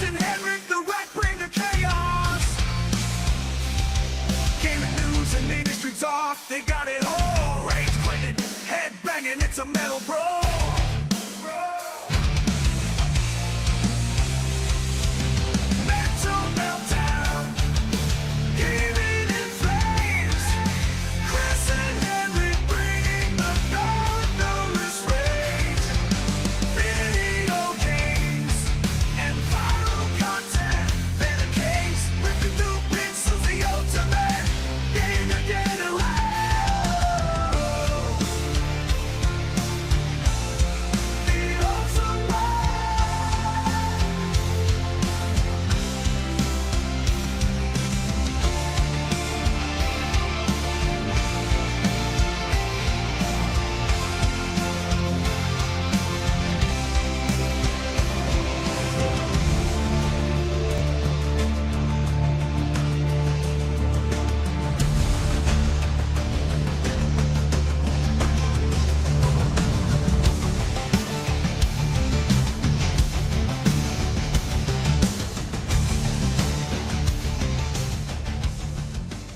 and HenricK, the rat bring the chaos. Gaming news and industry talk, they got it all. Rage quitting, head banging, it's a metal bro. Mental meltdown, gaming in flames. Chris and HenricK bringing the thunderous rage. Video games and viral content. Better games, ripping through pixels, the ultimate game to get around. The ultimate.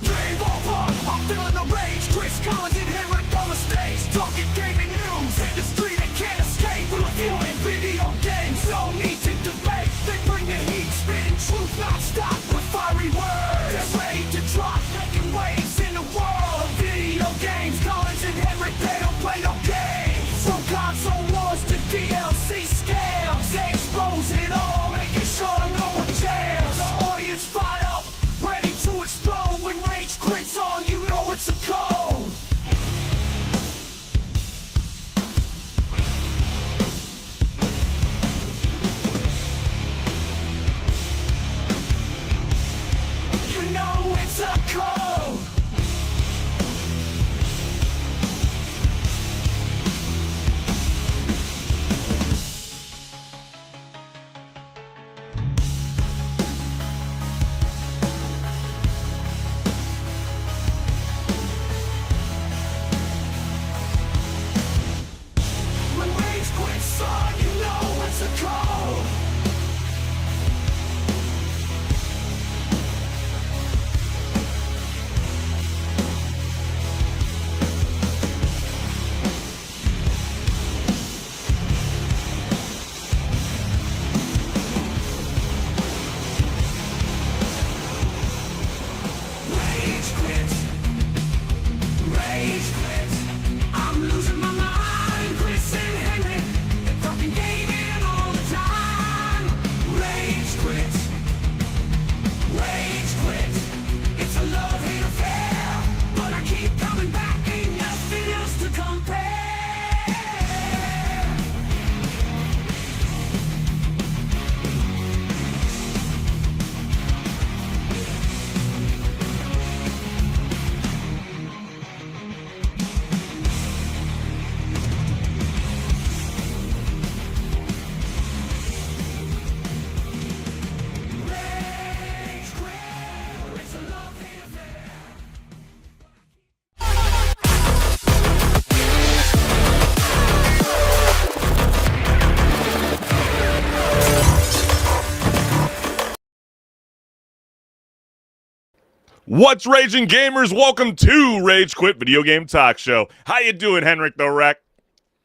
Rave over, I'm feeling the rage. Chris Collins and HenricK on the stage. Talking gaming news, industry that can't escape. Reviewing video games, no need to debate. They bring the heat, spitting truth non-stop with fiery words. They're ready to drop, making waves in the world of video games. Collins and HenricK, they don't play no games. From console wars to DLC scams, they expose it all, making sure no one jams. The audience fired up, ready to explode. When rage quits on, you know it's a code. You know it's a code. When rage quits on, you know it's a code. Rage quits. Rage quits. I'm losing my mind. Chris and HenricK, they're fucking gaming all the time. Rage quits. Rage quits. It's a love-hate affair, but I keep coming back. Ain't nothing else to compare. Rage quit. It's a love-hate affair. What's raging, gamers? Welcome to Rage Quit Video Game Talk Show. How you doing, HenricK the Wreck?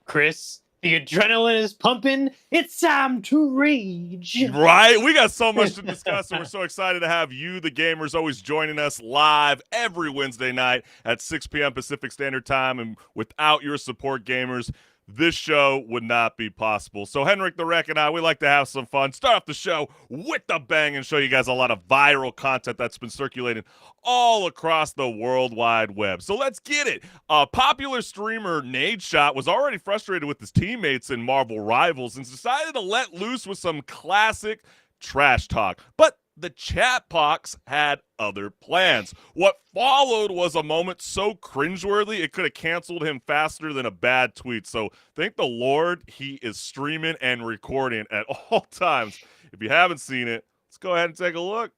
Chris, the adrenaline is pumping. It's time to rage. Right? We got so much to discuss, and we're so excited to have you, the gamers, always joining us live every Wednesday night at 6 p.m. Pacific Standard Time. And without your support, gamers, this show would not be possible. So HenricK the Wreck and I, we like to have some fun. Start off the show with a bang and show you guys a lot of viral content that's been circulating all across the World Wide Web. So let's get it. Popular streamer Nadeshot was already frustrated with his teammates in Marvel Rivals and decided to let loose with some classic trash talk. But the chat box had other plans. What followed was a moment so cringeworthy it could have canceled him faster than a bad tweet. So thank the Lord he is streaming and recording at all times. If you haven't seen it, let's go ahead and take a look.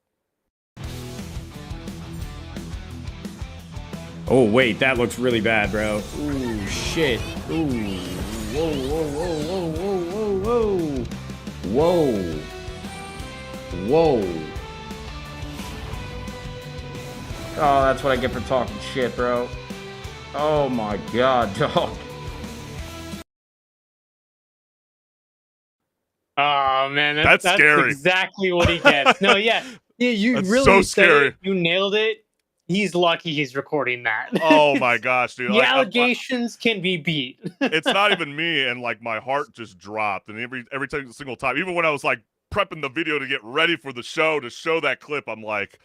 Oh, wait, that looks really bad, bro. Ooh, shit. Ooh. Whoa, whoa, whoa, whoa, whoa, whoa, whoa. Whoa. Whoa. Oh, that's what I get for talking shit, bro. Oh my god, dog. Oh man, That's scary. exactly what he gets. No, yeah, you That's really so said scary. it. You nailed it. He's lucky he's recording that. Oh my gosh, dude! The Like, allegations can be beat. it's not even me, and like my heart just dropped. And every single time, even when I was like prepping the video to get ready for the show to show that clip, I'm like,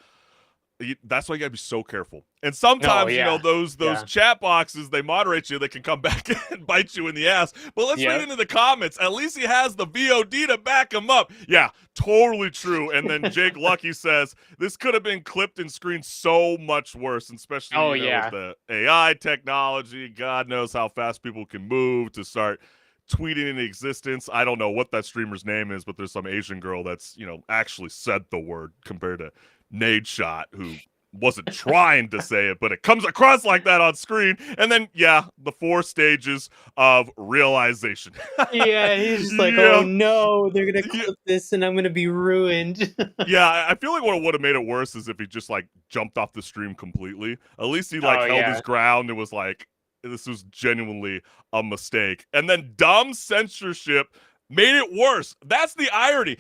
that's why you gotta be so careful. And sometimes, yeah. those Yeah. chat boxes, they moderate you, they can come back and bite you in the ass. But let's read into the comments. At least he has the VOD to back him up. Yeah, totally true. And then Jake Lucky says, this could have been clipped and screened so much worse, especially with the AI technology. God knows how fast people can move to start tweeting into existence. I don't know what that streamer's name is, but there's some Asian girl that's, actually said the word compared to Nade Shot, who wasn't trying to say it, but it comes across like that on screen. And then, the 4 stages of realization. Yeah, he's just like, oh no, they're gonna clip this and I'm gonna be ruined. Yeah, I feel like what would have made it worse is if he just like jumped off the stream completely. At least he held his ground and was like, this was genuinely a mistake. And then dumb censorship made it worse. That's the irony.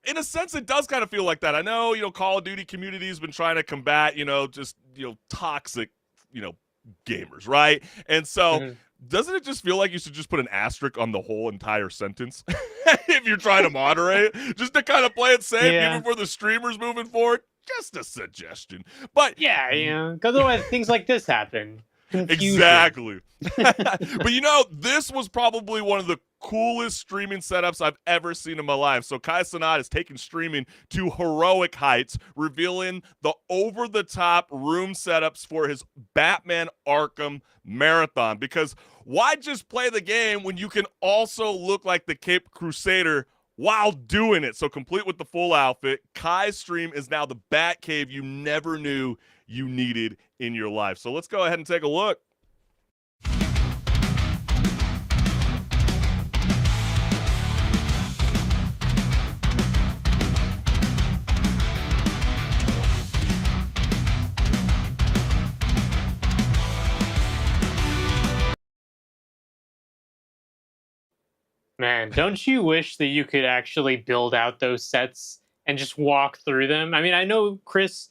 In a sense, it does kind of feel like that. I know, Call of Duty community has been trying to combat, just, toxic, gamers, right? And so doesn't it just feel like you should just put an asterisk on the whole entire sentence if you're trying to moderate, just to kind of play it safe, even for the streamers moving forward? Just a suggestion. But because otherwise things like this happen. Confusion. Exactly. But this was probably one of the coolest streaming setups I've ever seen in my life. So Kai Cenat has taken streaming to heroic heights, revealing the over-the-top room setups for his Batman Arkham Marathon. Because why just play the game when you can also look like the Cape Crusader while doing it? So complete with the full outfit, Kai's stream is now the Bat Cave you never knew you needed in your life. So let's go ahead and take a look. Man, don't you wish that you could actually build out those sets and just walk through them? I mean, I know, Chris,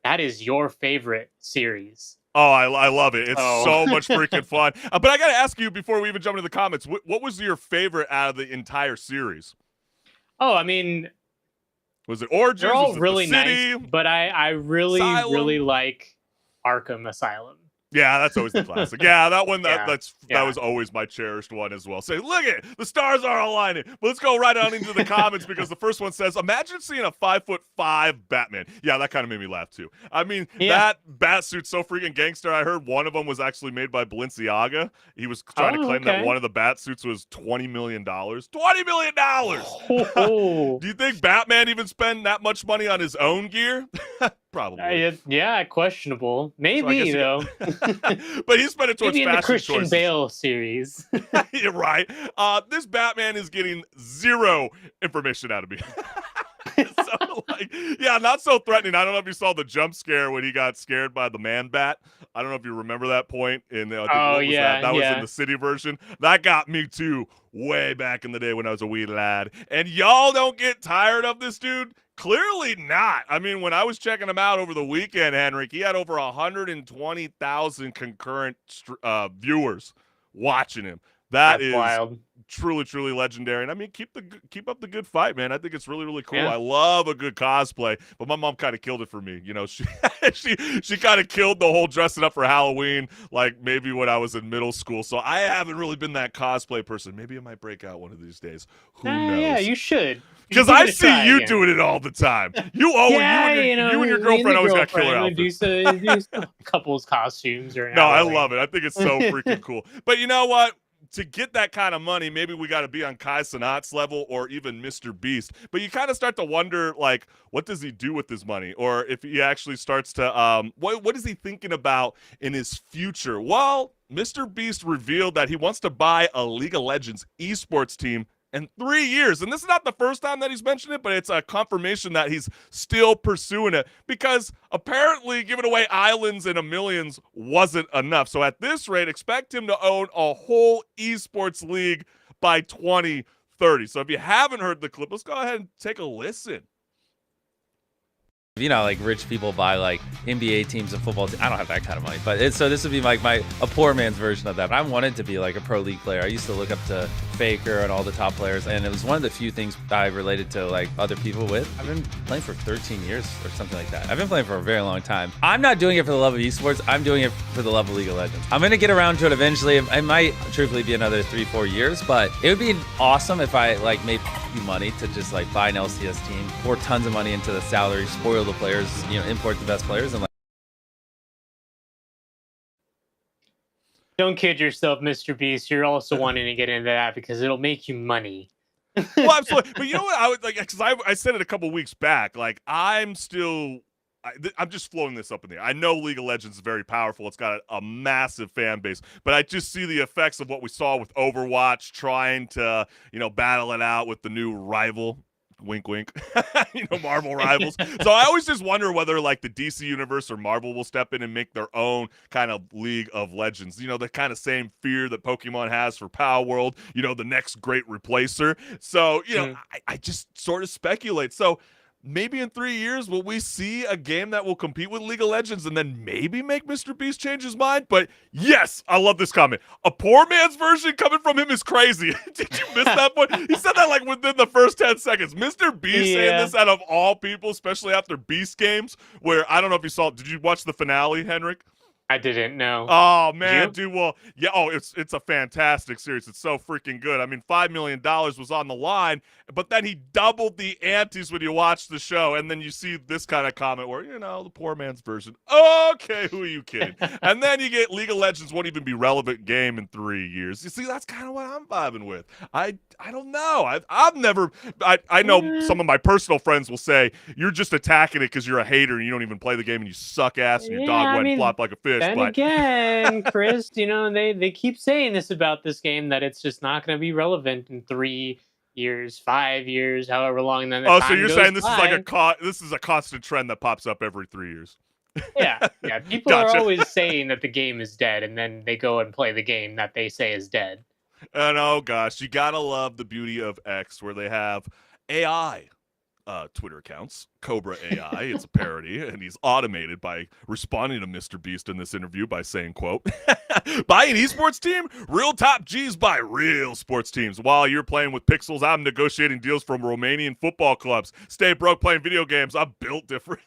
that is your favorite series. Oh, I love it. It's so much freaking fun. But I got to ask you before we even jump into the comments, what was your favorite out of the entire series? Oh, I mean, was it Origins? They're all was it really the City? nice, but I really, really like Arkham Asylum. Yeah, that's always the classic. Yeah, that one that was always my cherished one as well. Say, look at it, the stars are aligning. But let's go right on into the comments because the first one says, imagine seeing a 5'5" Batman. Yeah, that kind of made me laugh too. I mean, that bat suit's so freaking gangster. I heard one of them was actually made by Balenciaga. He was trying to claim that one of the bat suits was $20 million. $20 million! Do you think Batman even spent that much money on his own gear? Probably. Yeah, questionable. Maybe, though. But he spent it towards maybe in fashion the Christian choices. Bale series. You're right. This Batman is getting zero information out of me. So, not so threatening. I don't know if you saw the jump scare when he got scared by the man bat. I don't know if you remember that point. That was in the city version. That got me too, way back in the day when I was a wee lad. And y'all don't get tired of this dude? Clearly not. I mean, when I was checking him out over the weekend, HenricK, he had over 120,000 concurrent viewers watching him. That's wild. Truly, truly legendary. And I mean, keep up the good fight, man. I think it's really, really cool. Yeah. I love a good cosplay, but my mom kind of killed it for me. She kind of killed the whole dressing up for Halloween, like maybe when I was in middle school. So I haven't really been that cosplay person. Maybe I might break out one of these days. Who knows? Yeah, you should. Because I see you doing it all the time. You and your girlfriend always got killer outfits. Do couples costumes or I love it. I think it's so freaking cool. But you know what? To get that kind of money, maybe we got to be on Kai Cenat's level or even Mr. Beast. But you kind of start to wonder, like, what does he do with his money? Or if he actually starts to, what is he thinking about in his future? Well, Mr. Beast revealed that he wants to buy a League of Legends esports team in 3 years. And this is not the first time that he's mentioned it, but it's a confirmation that he's still pursuing it because apparently giving away islands and a millions wasn't enough. So at this rate, expect him to own a whole esports league by 2030. So if you haven't heard the clip, let's go ahead and take a listen. You know, like rich people buy like NBA teams and football teams. I don't have that kind of money, but so this would be like a poor man's version of that. But I wanted to be like a pro league player. I used to look up to Faker and all the top players, and it was one of the few things I related to like other people with. I've been playing for 13 years or something like that. I've been playing for a very long time. I'm not doing it for the love of esports. I'm doing it for the love of League of Legends. I'm gonna get around to it eventually. It might truthfully be another 3-4 years, but it would be awesome if I like made money to just like buy an LCS team, pour tons of money into the salary, spoil the players, you know, import the best players, and like. Don't kid yourself, Mr. Beast. You're also wanting to get into that because it'll make you money. Well, absolutely. But you know what? I would like, because I said it a couple weeks back. Like, I'm just floating this up in the air. I know League of Legends is very powerful. It's got a massive fan base, but I just see the effects of what we saw with Overwatch trying to, you know, battle it out with the new rival. Wink, wink. You know, Marvel rivals. So I always just wonder whether like the DC universe or Marvel will step in and make their own kind of League of Legends. You know, the kind of same fear that Pokemon has for Power World, you know, the next great replacer. So, you know, I just sort of speculate. So maybe in 3 years, will we see a game that will compete with League of Legends and then maybe make Mr. Beast change his mind? But yes, I love this comment. A poor man's version coming from him is crazy. Did you miss that one? He said that like within the first 10 seconds. Mr. Beast saying this out of all people, especially after Beast games, where I don't know if you saw, did you watch the finale, HenricK? I didn't know. Oh man, dude. Well, yeah. Oh, it's a fantastic series. It's so freaking good. I mean, $5 million was on the line, but then he doubled the antes when you watch the show, and then you see this kind of comment where, you know, the poor man's version. Okay, who are you kidding? And then you get League of Legends won't even be relevant game in 3 years. You see, that's kind of what I'm vibing with. I don't know. I've never. I know some of my personal friends will say you're just attacking it because you're a hater and you don't even play the game and you suck ass and your dog went flop like a fish. Then again, Chris, you know, they keep saying this about this game, that it's just not going to be relevant in 3 years, 5 years, however long. Then so you're saying this is like this is a constant trend that pops up every 3 years? Yeah. People are always saying that the game is dead, and then they go and play the game that they say is dead. And oh gosh, you gotta love the beauty of X, where they have AI Twitter accounts, Cobra AI. It's a parody, and he's automated by responding to Mr. Beast in this interview by saying, quote, buy an esports team? Real top G's buy real sports teams. While you're playing with pixels, I'm negotiating deals from Romanian football clubs. Stay broke playing video games. I'm built different.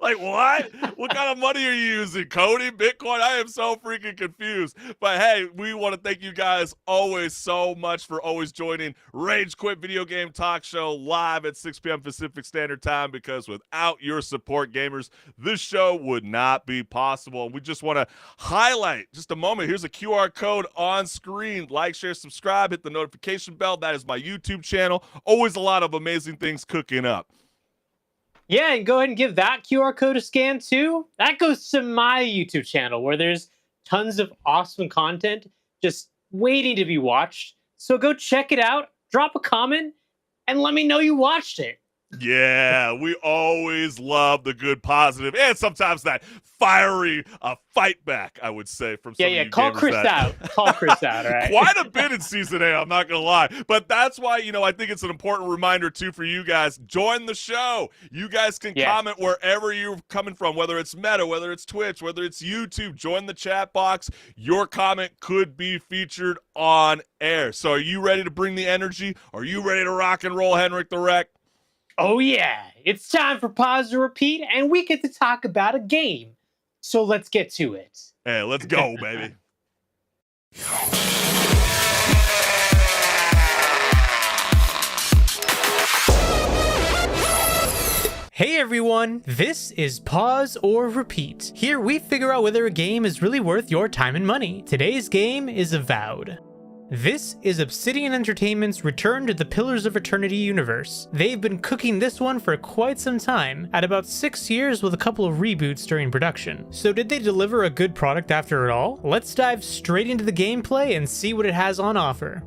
Like, what? What kind of money are you using? Cody, Bitcoin? I am so freaking confused. But hey, we want to thank you guys always so much for always joining Rage Quit Video Game Talk Show live at 6 p.m. Pacific Standard Time, because without your support, gamers, this show would not be possible. And we just want to highlight just a moment. Here's a QR code on screen. Like, share, subscribe, hit the notification bell. That is my YouTube channel. Always a lot of amazing things cooking up. Yeah, and go ahead and give that QR code a scan too. That goes to my YouTube channel, where there's tons of awesome content just waiting to be watched. So go check it out, drop a comment, and let me know you watched it. Yeah, we always love the good, positive, and sometimes that fiery fight back, I would say, from some of you call gamers Chris out. Call Chris out, all right? Quite a bit in Season 8, I'm not going to lie. But that's why, you know, I think it's an important reminder, too, for you guys. Join the show. You guys can comment wherever you're coming from, whether it's Meta, whether it's Twitch, whether it's YouTube. Join the chat box. Your comment could be featured on air. So are you ready to bring the energy? Are you ready to rock and roll, HenricK the Wreck? Oh, yeah. It's time for Pause to Repeat, and we get to talk about a game. So let's get to it. Hey, let's go, baby. Hey everyone, this is Pause or Repeat. Here we figure out whether a game is really worth your time and money. Today's game is Avowed. This is Obsidian Entertainment's return to the Pillars of Eternity universe. They've been cooking this one for quite some time, at about 6 years with a couple of reboots during production. So did they deliver a good product after it all? Let's dive straight into the gameplay and see what it has on offer.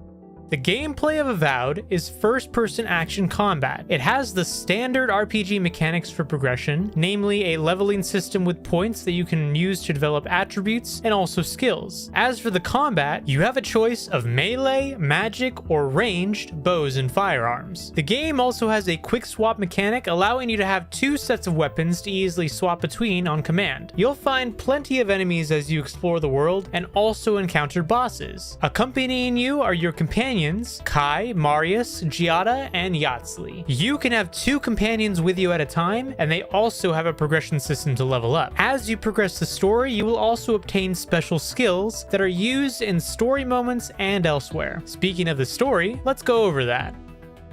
The gameplay of Avowed is first-person action combat. It has the standard RPG mechanics for progression, namely a leveling system with points that you can use to develop attributes and also skills. As for the combat, you have a choice of melee, magic, or ranged bows and firearms. The game also has a quick swap mechanic, allowing you to have 2 sets of weapons to easily swap between on command. You'll find plenty of enemies as you explore the world and also encounter bosses. Accompanying you are your companions Kai, Marius, Giada, and Yatsli. You can have 2 companions with you at a time, and they also have a progression system to level up. As you progress the story, you will also obtain special skills that are used in story moments and elsewhere. Speaking of the story, let's go over that.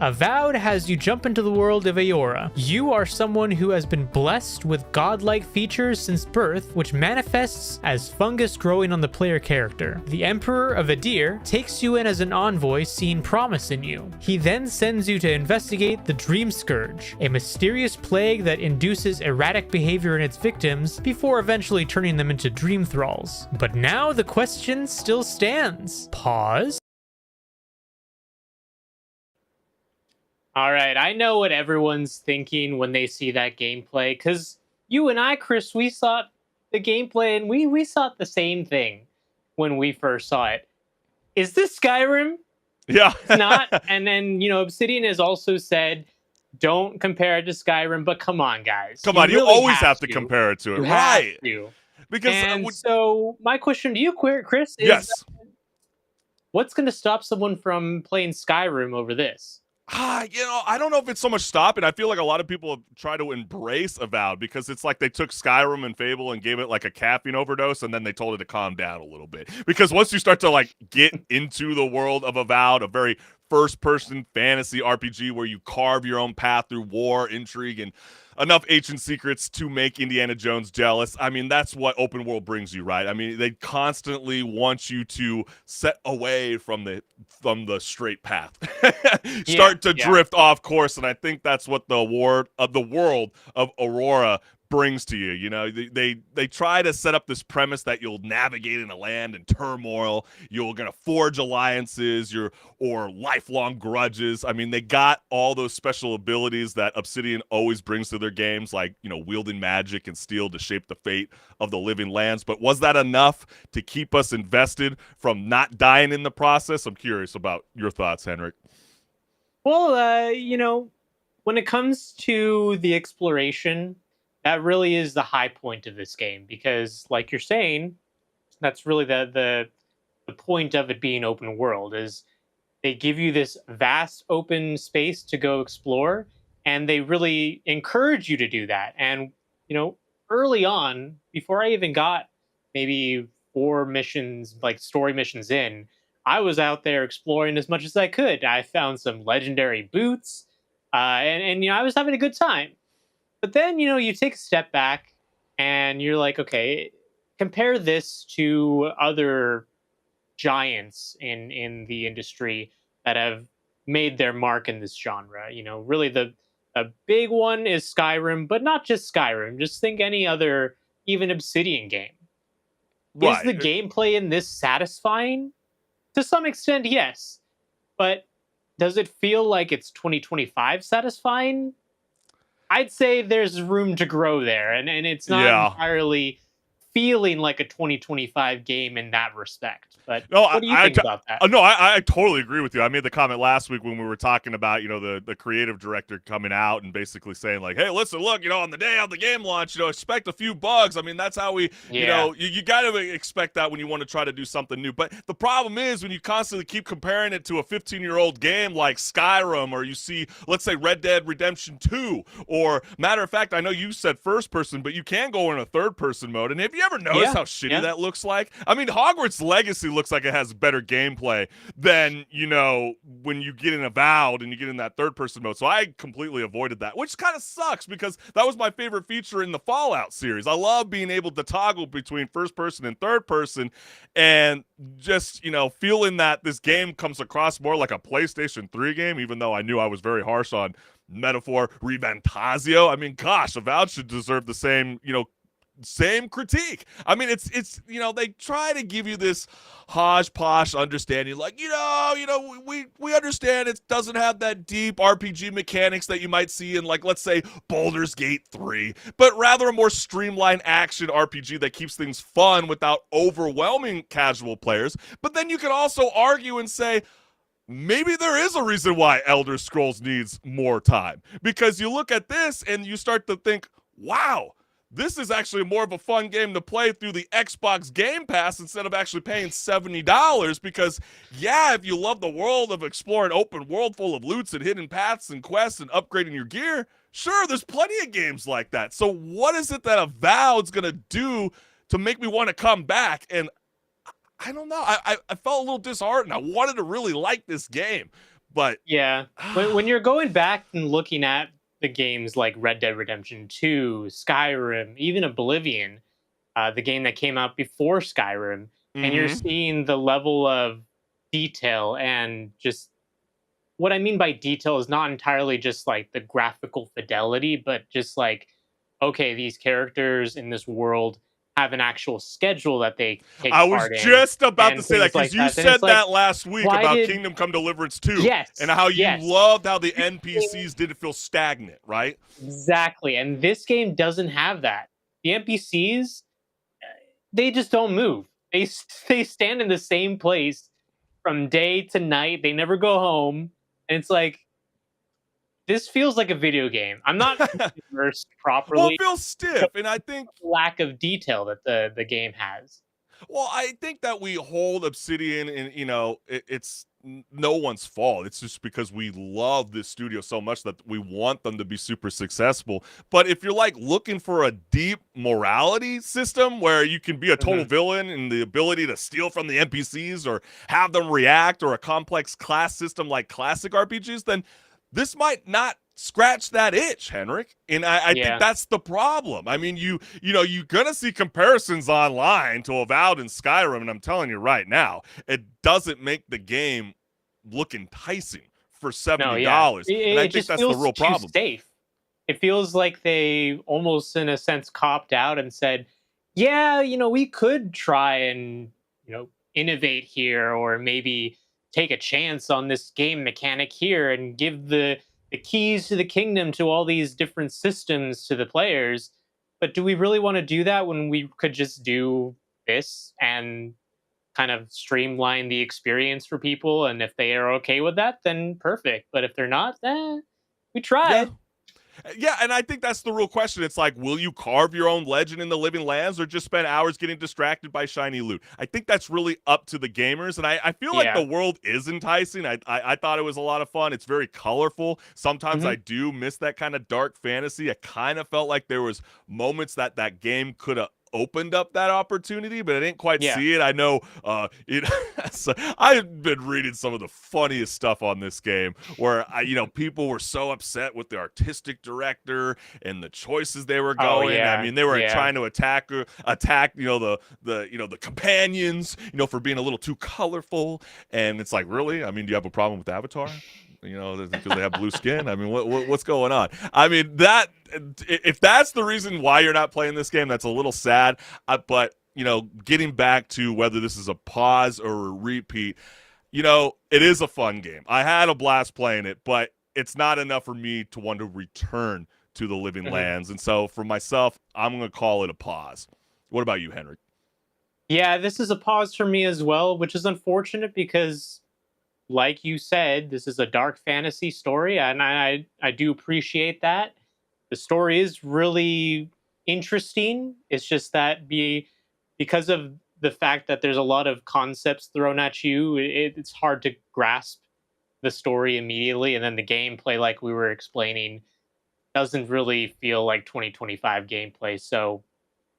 Avowed has you jump into the world of Eora. You are someone who has been blessed with godlike features since birth, which manifests as fungus growing on the player character. The Emperor of Adir takes you in as an envoy, seeing promise in you. He then sends you to investigate the Dream Scourge, a mysterious plague that induces erratic behavior in its victims before eventually turning them into dream thralls. But now the question still stands. Pause. All right, I know what everyone's thinking when they see that gameplay, because you and I, Chris, we saw the gameplay and we saw the same thing when we first saw it. Is this Skyrim? Yeah. It's not. And then, Obsidian has also said, don't compare it to Skyrim, but come on, guys. Come on, you really always have to compare it to it, You right? have to. Because And so my question to you, Chris, is yes. What's going to stop someone from playing Skyrim over this? I don't know if it's so much stopping. I feel like a lot of people try to embrace Avowed because it's like they took Skyrim and Fable and gave it like a caffeine overdose, and then they told it to calm down a little bit. Because once you start to like get into the world of Avowed, a very first-person fantasy RPG where you carve your own path through war, intrigue, and enough ancient secrets to make Indiana Jones jealous. I mean, that's what open world brings you, right? I mean, they constantly want you to set away from the straight path, start to drift off course, and I think that's what the world of Aurora brings to you. You know, they try to set up this premise that you'll navigate in a land in turmoil, you're gonna forge alliances, or lifelong grudges. I mean, they got all those special abilities that Obsidian always brings to their games, like, wielding magic and steel to shape the fate of the living lands. But was that enough to keep us invested from not dying in the process? I'm curious about your thoughts, HenricK. Well, when it comes to the exploration, that really is the high point of this game, because like you're saying, that's really the point of it being open world, is they give you this vast open space to go explore, and they really encourage you to do that. And early on, before I even got maybe 4 missions, like story missions in, I was out there exploring as much as I could. I found some legendary boots, and I was having a good time. But then, you take a step back and you're like, okay, compare this to other giants in the industry that have made their mark in this genre. Really a big one is Skyrim, but not just Skyrim. Just think any other, even Obsidian game. Right. Is the gameplay in this satisfying? To some extent, yes. But does it feel like it's 2025 satisfying? I'd say there's room to grow there, and it's not entirely feeling like a 2025 game in that respect. But what do you think about that? No, I totally agree with you. I made the comment last week when we were talking about, the creative director coming out and basically saying like, hey, listen, look, on the day of the game launch, expect a few bugs. I mean, that's how we, you got to expect that when you want to try to do something new. But the problem is when you constantly keep comparing it to a 15-year-old game like Skyrim, or you see, let's say, Red Dead Redemption 2, or matter of fact, I know you said first person, but you can go in a third person mode. And have you ever noticed how shitty that looks like? I mean, Hogwarts Legacy looks like it has better gameplay than, when you get in Avowed and you get in that third person mode. So I completely avoided that, which kind of sucks because that was my favorite feature in the Fallout series. I love being able to toggle between first person and third person, and just, feeling that this game comes across more like a PlayStation 3 game, even though I knew I was very harsh on Metaphor Revantasio. I mean, gosh, Avowed should deserve the same, same critique. I mean, it's they try to give you this hodgepodge understanding, like we understand it doesn't have that deep RPG mechanics that you might see in, like, let's say Baldur's Gate 3, but rather a more streamlined action RPG that keeps things fun without overwhelming casual players. But then you can also argue and say, maybe there is a reason why Elder Scrolls needs more time, because you look at this and you start to think, wow, this is actually more of a fun game to play through the Xbox Game Pass instead of actually paying $70, because, yeah, if you love the world of exploring open world full of loots and hidden paths and quests and upgrading your gear, sure, there's plenty of games like that. So what is it that Avowed's going to do to make me want to come back? And I don't know. I felt a little disheartened. I wanted to really like this game, but yeah, when you're going back and looking at the games like Red Dead Redemption 2, Skyrim, even Oblivion, the game that came out before Skyrim, and you're seeing the level of detail, and just what I mean by detail is not entirely just like the graphical fidelity, but just like, okay, these characters in this world have an actual schedule that they take I was part in, just about to and say that, things because like you that. And said it's like, that last week why about did- Kingdom Come Deliverance 2. Yes, And how you yes. loved how the NPCs didn't feel stagnant, right? Exactly. And this game doesn't have that. The NPCs, they just don't move. They stand in the same place from day to night. They never go home. And it's like, this feels like a video game. I'm not immersed properly. Well, it feels stiff, and I think Lack of detail that the game has. Well, I think that we hold Obsidian, and it's no one's fault. It's just because we love this studio so much that we want them to be super successful. But if you're like looking for a deep morality system where you can be a total villain and the ability to steal from the NPCs or have them react, or a complex class system like classic RPGs, then this might not scratch that itch, HenricK. And I think that's the problem. I mean, you're gonna see comparisons online to Avowed and Skyrim, and I'm telling you right now, it doesn't make the game look enticing for $70. And I think that's the real problem. Safe. It feels like they almost, in a sense, copped out and said, yeah, we could try and innovate here, or maybe take a chance on this game mechanic here and give the keys to the kingdom to all these different systems to the players. But do we really want to do that when we could just do this and kind of streamline the experience for people? And if they are okay with that, then perfect. But if they're not, we tried. Yeah, and I think that's the real question. It's like, will you carve your own legend in the living lands, or just spend hours getting distracted by shiny loot? I think that's really up to the gamers, and I feel like the world is enticing. I thought it was a lot of fun. It's very colorful. Sometimes I do miss that kind of dark fantasy. I kind of felt like there was moments that game could have opened up that opportunity, but I didn't quite see it. I know so I've been reading some of the funniest stuff on this game, where people were so upset with the artistic director and the choices they were going. I mean, they were trying to attack the companions, for being a little too colorful. And it's like, really? I mean, do you have a problem with Avatar? Because they have blue skin. I mean, what's going on? I mean, if that's the reason why you're not playing this game, that's a little sad. But getting back to whether this is a pause or a repeat, it is a fun game. I had a blast playing it, but it's not enough for me to want to return to the living lands. And so for myself, I'm going to call it a pause. What about you, HenricK? Yeah, this is a pause for me as well, which is unfortunate because, like you said, this is a dark fantasy story, and I do appreciate that. The story is really interesting. It's just that because of the fact that there's a lot of concepts thrown at you, it's hard to grasp the story immediately, and then the gameplay, like we were explaining, doesn't really feel like 2025 gameplay. So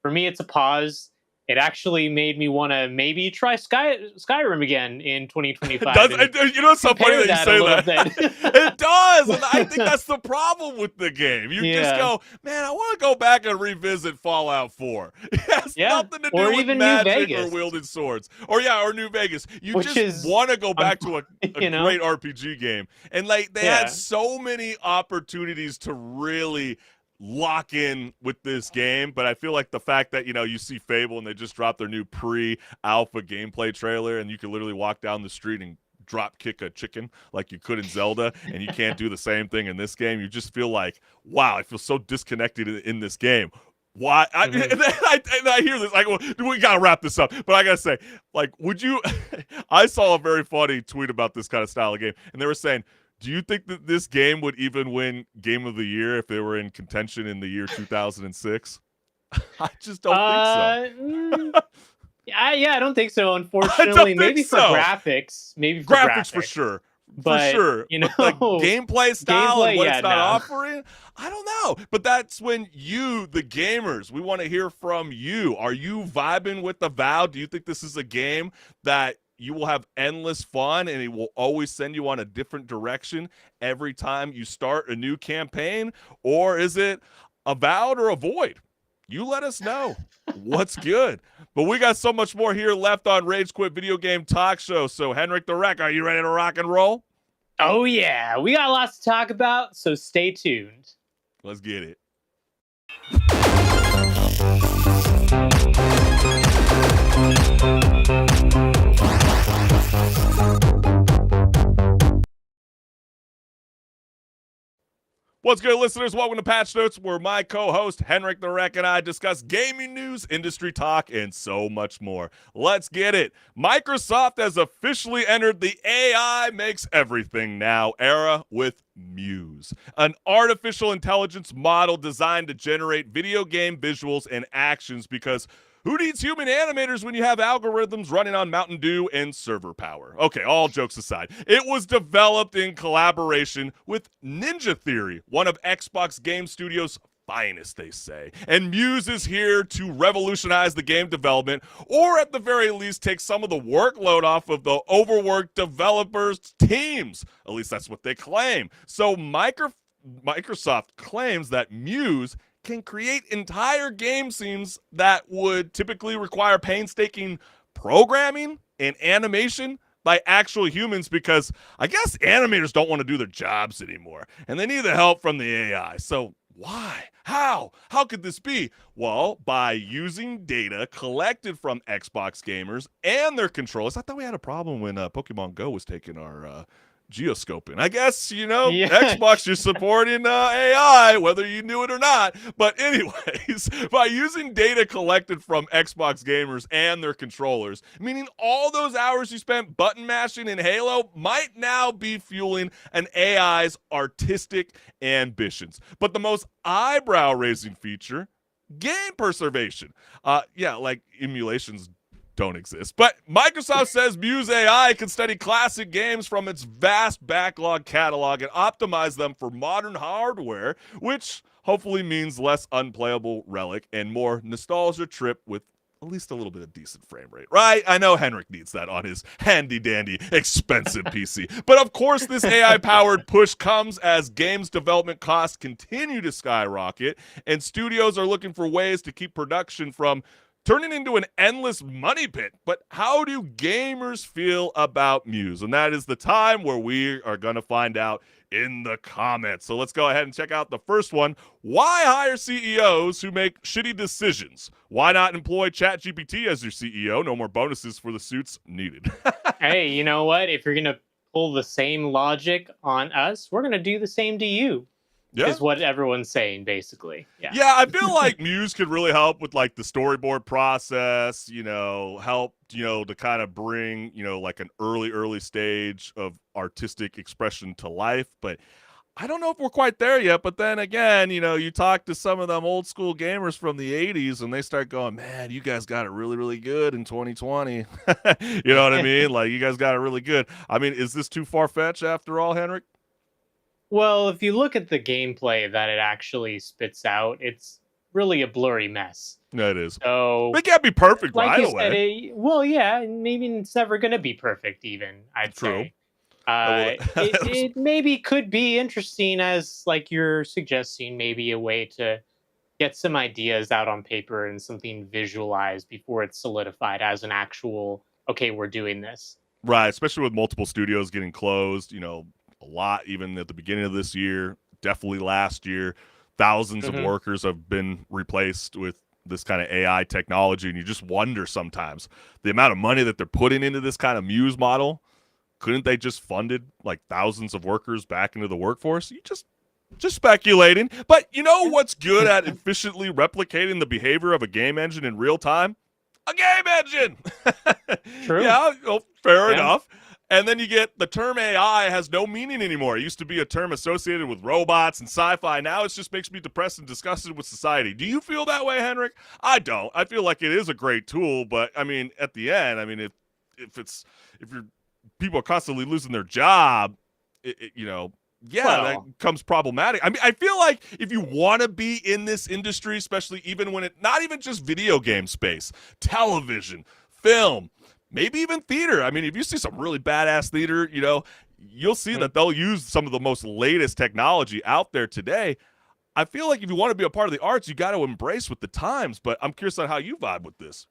for me, it's a pause. It actually made me want to maybe try Skyrim again in 2025. It's so funny that you say that. It does, and I think that's the problem with the game. You just go, man, I want to go back and revisit Fallout 4. It has nothing to do with magic or wielding swords. Or New Vegas. You just want to go back to a great RPG game. And they had so many opportunities to really lock in with this game, but I feel like the fact that, you see Fable and they just dropped their new pre-alpha gameplay trailer, and you can literally walk down the street and drop kick a chicken like you could in Zelda, and you can't do the same thing in this game. You just feel like, wow, I feel so disconnected in this game. Why? And I hear this, like, well, we gotta wrap this up, but I gotta say, like, would you? I saw a very funny tweet about this kind of style of game, and they were saying, do you think that this game would even win Game of the Year if they were in contention in the year 2006? I just don't think so. Yeah, I don't think so. Unfortunately, maybe for graphics, graphics for sure. But, for sure. you know, like gameplay style and what it's not no. offering, I don't know. But that's when you, the gamers, we want to hear from you. Are you vibing with the Vow? Do you think this is a game that you will have endless fun and it will always send you on a different direction every time you start a new campaign? Or is it Avowed or Avoid? You let us know what's good. But we got so much more here left on Rage Quit Video Game Talk Show. So, HenricK, are you ready to rock and roll? Oh, yeah. We got lots to talk about, so stay tuned. Let's get it. What's good, listeners? Welcome to Patch Notes, where my co-host HenricK and I discuss gaming news, industry talk, and so much more. Let's get it. Microsoft has officially entered the AI makes everything now era with Muse, an artificial intelligence model designed to generate video game visuals and actions, because who needs human animators when you have algorithms running on Mountain Dew and server power? Okay, all jokes aside, it was developed in collaboration with Ninja Theory, one of Xbox Game Studios' finest, they say. And Muse is here to revolutionize the game development, or at the very least take some of the workload off of the overworked developers' teams. At least that's what they claim. So Microsoft claims that Muse can create entire game scenes that would typically require painstaking programming and animation by actual humans, because I guess animators don't want to do their jobs anymore and they need the help from the AI. So why? How could this be? Well, by using data collected from Xbox gamers and their controllers. I thought we had a problem when Pokemon Go was taking our geoscoping. I guess, yeah. Xbox, you're supporting AI, whether you knew it or not. But anyways, by using data collected from Xbox gamers and their controllers, meaning all those hours you spent button mashing in Halo might now be fueling an AI's artistic ambitions. But the most eyebrow-raising feature, game preservation. Like emulations don't exist. But Microsoft says Muse AI can study classic games from its vast backlog catalog and optimize them for modern hardware, which hopefully means less unplayable relic and more nostalgia trip with at least a little bit of decent frame rate, right? I know HenricK needs that on his handy-dandy, expensive PC. But of course, this AI-powered push comes as games development costs continue to skyrocket, and studios are looking for ways to keep production from turning into an endless money pit. But how do gamers feel about Muse? And that is the time where we are going to find out in the comments. So let's go ahead and check out the first one. Why hire CEOs who make shitty decisions? Why not employ ChatGPT as your CEO? No more bonuses for the suits needed. Hey, you know what? If you're going to pull the same logic on us, we're going to do the same to you. Yeah. Is what everyone's saying, basically. Yeah, I feel like Muse could really help with like the storyboard process, help, to kind of bring, like an early stage of artistic expression to life. But I don't know if we're quite there yet. But then again, you talk to some of them old school gamers from the 80s and they start going, man, you guys got it really, really good in 2020. You know what I mean? Like, you guys got it really good. I mean, is this too far-fetched after all, HenricK? Well, if you look at the gameplay that it actually spits out, it's really a blurry mess. Yeah, it is. So it can't be perfect like right you away. Said, maybe it's never going to be perfect even, I'd say. It maybe could be interesting as, like you're suggesting, maybe a way to get some ideas out on paper and something visualized before it's solidified as an actual, okay, we're doing this. Right, especially with multiple studios getting closed, a lot even at the beginning of this year, definitely last year. thousands of workers have been replaced with this kind of AI technology, and you just wonder sometimes the amount of money that they're putting into this kind of Muse model. Couldn't they just funded like thousands of workers back into the workforce? You just speculating. But you know what's good at efficiently replicating the behavior of a game engine in real time? A game engine. True. Yeah, well, fair enough. And then you get the term AI has no meaning anymore. It used to be a term associated with robots and sci-fi. Now it just makes me depressed and disgusted with society. Do you feel that way, HenricK? I don't. I feel like it is a great tool, but I mean, at the end, I mean, if you're people are constantly losing their job, that becomes problematic. I mean, I feel like if you want to be in this industry, especially even when not even just video game space, television, film, maybe even theater. I mean, if you see some really badass theater, you'll see that they'll use some of the most latest technology out there today. I feel like if you want to be a part of the arts, you got to embrace with the times, but I'm curious on how you vibe with this.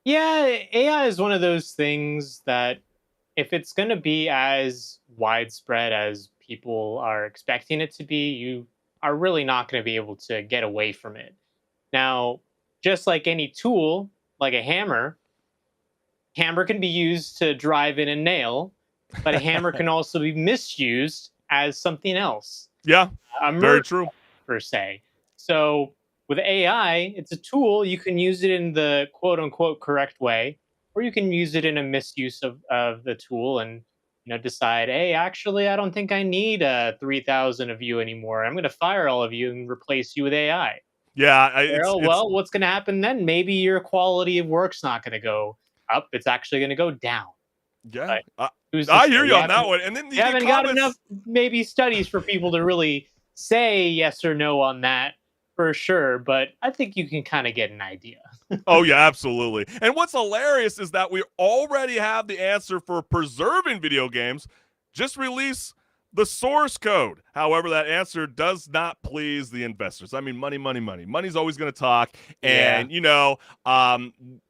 Yeah, AI is one of those things that if it's going to be as widespread as people are expecting it to be, you are really not going to be able to get away from it. Now, just like any tool, like a hammer can be used to drive in a nail, but a hammer can also be misused as something else. Yeah, very true. Per se. So with AI, it's a tool. You can use it in the quote unquote correct way, or you can use it in a misuse of the tool and decide, hey, actually, I don't think I need 3,000 of you anymore. I'm going to fire all of you and replace you with AI. Yeah. Well, what's going to happen then? Maybe your quality of work's not going to go up. It's actually going to go down. Yeah. I hear you on that one. And then you haven't got enough maybe studies for people to really say yes or no on that for sure. But I think you can kind of get an idea. Oh, yeah, absolutely. And what's hilarious is that we already have the answer for preserving video games. Just release the source code. However, that answer does not please the investors. I mean, money. Money's always going to talk. And,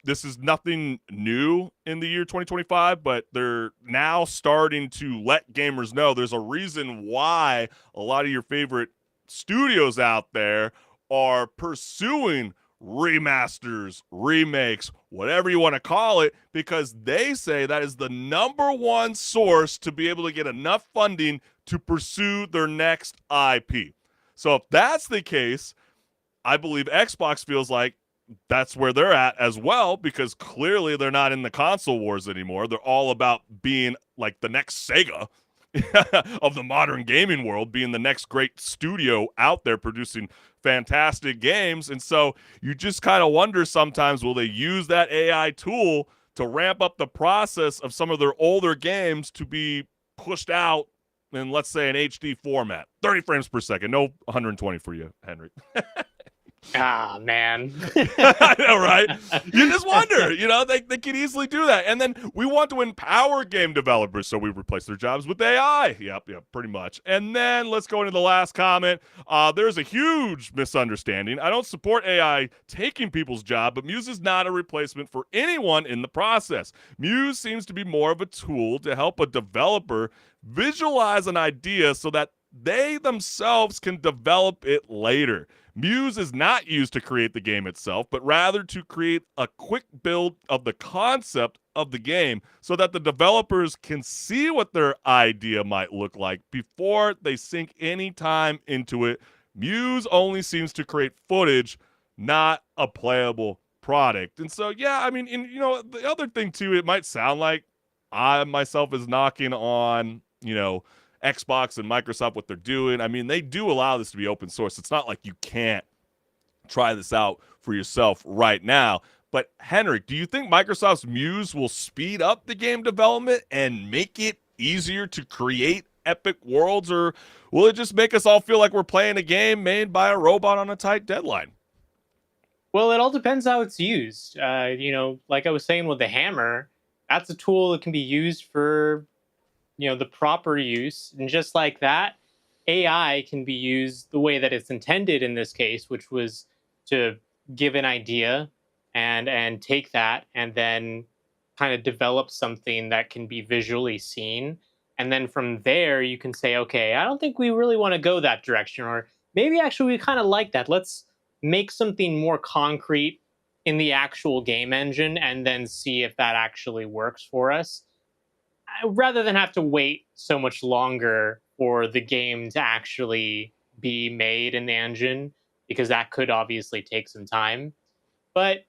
this is nothing new in the year 2025, but they're now starting to let gamers know there's a reason why a lot of your favorite studios out there are pursuing remasters, remakes, whatever you want to call it, because they say that is the number one source to be able to get enough funding to pursue their next IP. So if that's the case, I believe Xbox feels like that's where they're at as well, because clearly they're not in the console wars anymore. They're all about being like the next Sega of the modern gaming world, being the next great studio out there producing fantastic games. And so you just kind of wonder sometimes, will they use that AI tool to ramp up the process of some of their older games to be pushed out in, let's say, an HD format, 30 frames per second, no 120 for you, HenricK. Ah, man. I know, right? You just wonder, they can easily do that. And then we want to empower game developers, so we replace their jobs with AI. Yep, pretty much. And then let's go into the last comment. There's a huge misunderstanding. I don't support AI taking people's job, but Muse is not a replacement for anyone in the process. Muse seems to be more of a tool to help a developer visualize an idea so that they themselves can develop it later. Muse is not used to create the game itself, but rather to create a quick build of the concept of the game so that the developers can see what their idea might look like before they sink any time into it. Muse only seems to create footage, not a playable product. And so, I mean, the other thing too, it might sound like I myself is knocking on, Xbox and Microsoft, what they're doing. I mean, they do allow this to be open source. It's not like you can't try this out for yourself right now. But HenricK, do you think Microsoft's Muse will speed up the game development and make it easier to create epic worlds, or will it just make us all feel like we're playing a game made by a robot on a tight deadline? Well, it all depends how it's used. Like I was saying with the hammer, that's a tool that can be used for the proper use. And just like that, AI can be used the way that it's intended in this case, which was to give an idea and take that and then kind of develop something that can be visually seen. And then from there, you can say, okay, I don't think we really want to go that direction, or maybe actually we kind of like that. Let's make something more concrete in the actual game engine and then see if that actually works for us, rather than have to wait so much longer for the game to actually be made in the engine, because that could obviously take some time. But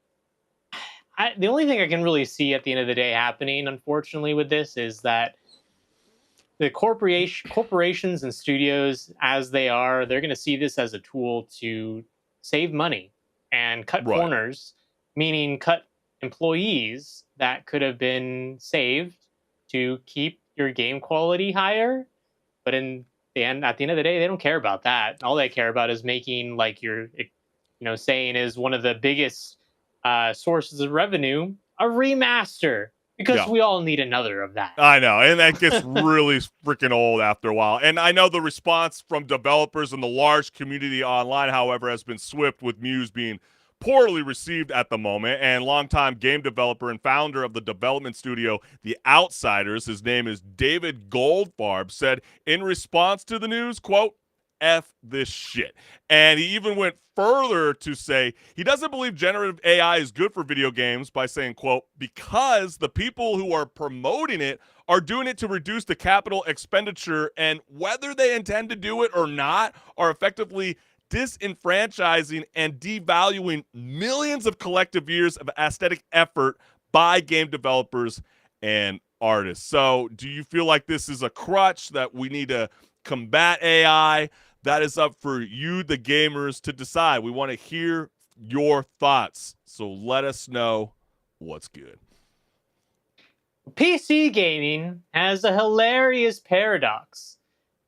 the only thing I can really see at the end of the day happening, unfortunately, with this is that the corporations and studios, as they are, they're going to see this as a tool to save money and cut Right. corners, meaning cut employees that could have been saved to keep your game quality higher. But in the end, at the end of the day, they don't care about that. All they care about is making, like you're, saying is one of the biggest sources of revenue, a remaster, because Yeah. we all need another of that. I know, and that gets really freaking old after a while. And I know the response from developers and the large community online, however, has been swift, with Muse being poorly received at the moment. And longtime game developer and founder of the development studio The Outsiders, his name is David Goldfarb, said in response to the news, quote, F this shit. And he even went further to say he doesn't believe generative AI is good for video games by saying, quote, because the people who are promoting it are doing it to reduce the capital expenditure, and whether they intend to do it or not are effectively disenfranchising and devaluing millions of collective years of aesthetic effort by game developers and artists. So do you feel like this is a crutch that we need to combat AI? That is up for you, the gamers, to decide. We want to hear your thoughts. So let us know what's good. PC gaming has a hilarious paradox.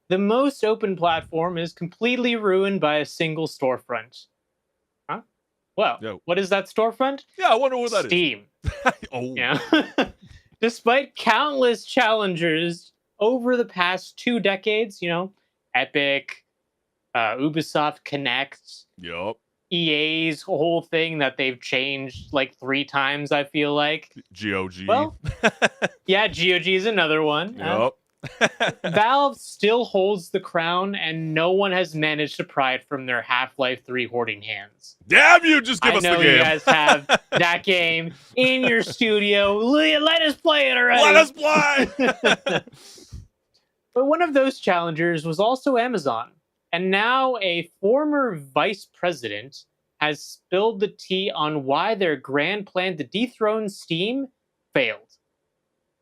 The most open platform is completely ruined by a single storefront. Huh? Well, Yo. what is that storefront? Yeah, I wonder what that is. Steam. Oh, Yeah. Despite countless challengers over the past 2 decades, Epic, Ubisoft Connect, Yup. EA's whole thing that they've changed like 3 times, I feel like. GOG. Well, yeah, GOG is another one. Yup. Valve still holds the crown, and no one has managed to pry it from their Half-Life 3 hoarding hands. Damn you, just give I us the know game. you guys have that game in your studio. Let us play it already. Let us play. But one of those challengers was also Amazon. And now a former vice president has spilled the tea on why their grand plan to dethrone Steam failed.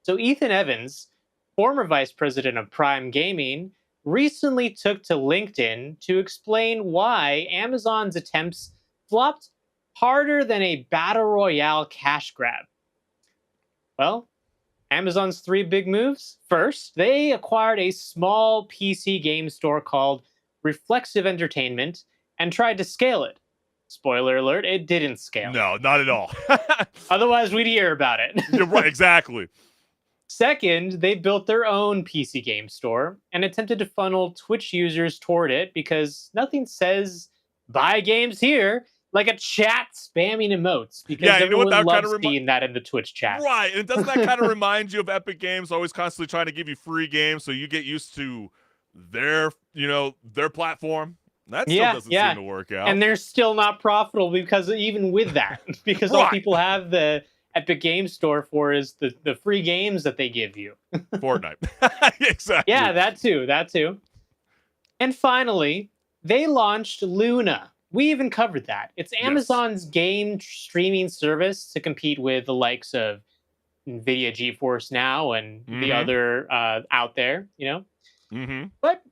So Ethan Evans, former vice president of Prime Gaming, recently took to LinkedIn to explain why Amazon's attempts flopped harder than a battle royale cash grab. Well, Amazon's 3 big moves. First, they acquired a small PC game store called Reflexive Entertainment and tried to scale it. Spoiler alert, it didn't scale. No, not at all. Otherwise, we'd hear about it. You're right, exactly. Second, they built their own PC game store and attempted to funnel Twitch users toward it, because nothing says buy games here like a chat spamming emotes, because Yeah, you know what everyone that kinda loves seeing that in the Twitch chat. Right, and doesn't that kind of remind you of Epic Games always constantly trying to give you free games so you get used to their platform? That still doesn't seem to work out. And they're still not profitable, because even with that, because all Right. people have the Epic Game Store for is the free games that they give you. Fortnite. Exactly. Yeah, that too. And finally, they launched Luna. We even covered that. It's Amazon's game streaming service to compete with the likes of NVIDIA GeForce Now and the other out there, Mm-hmm. But,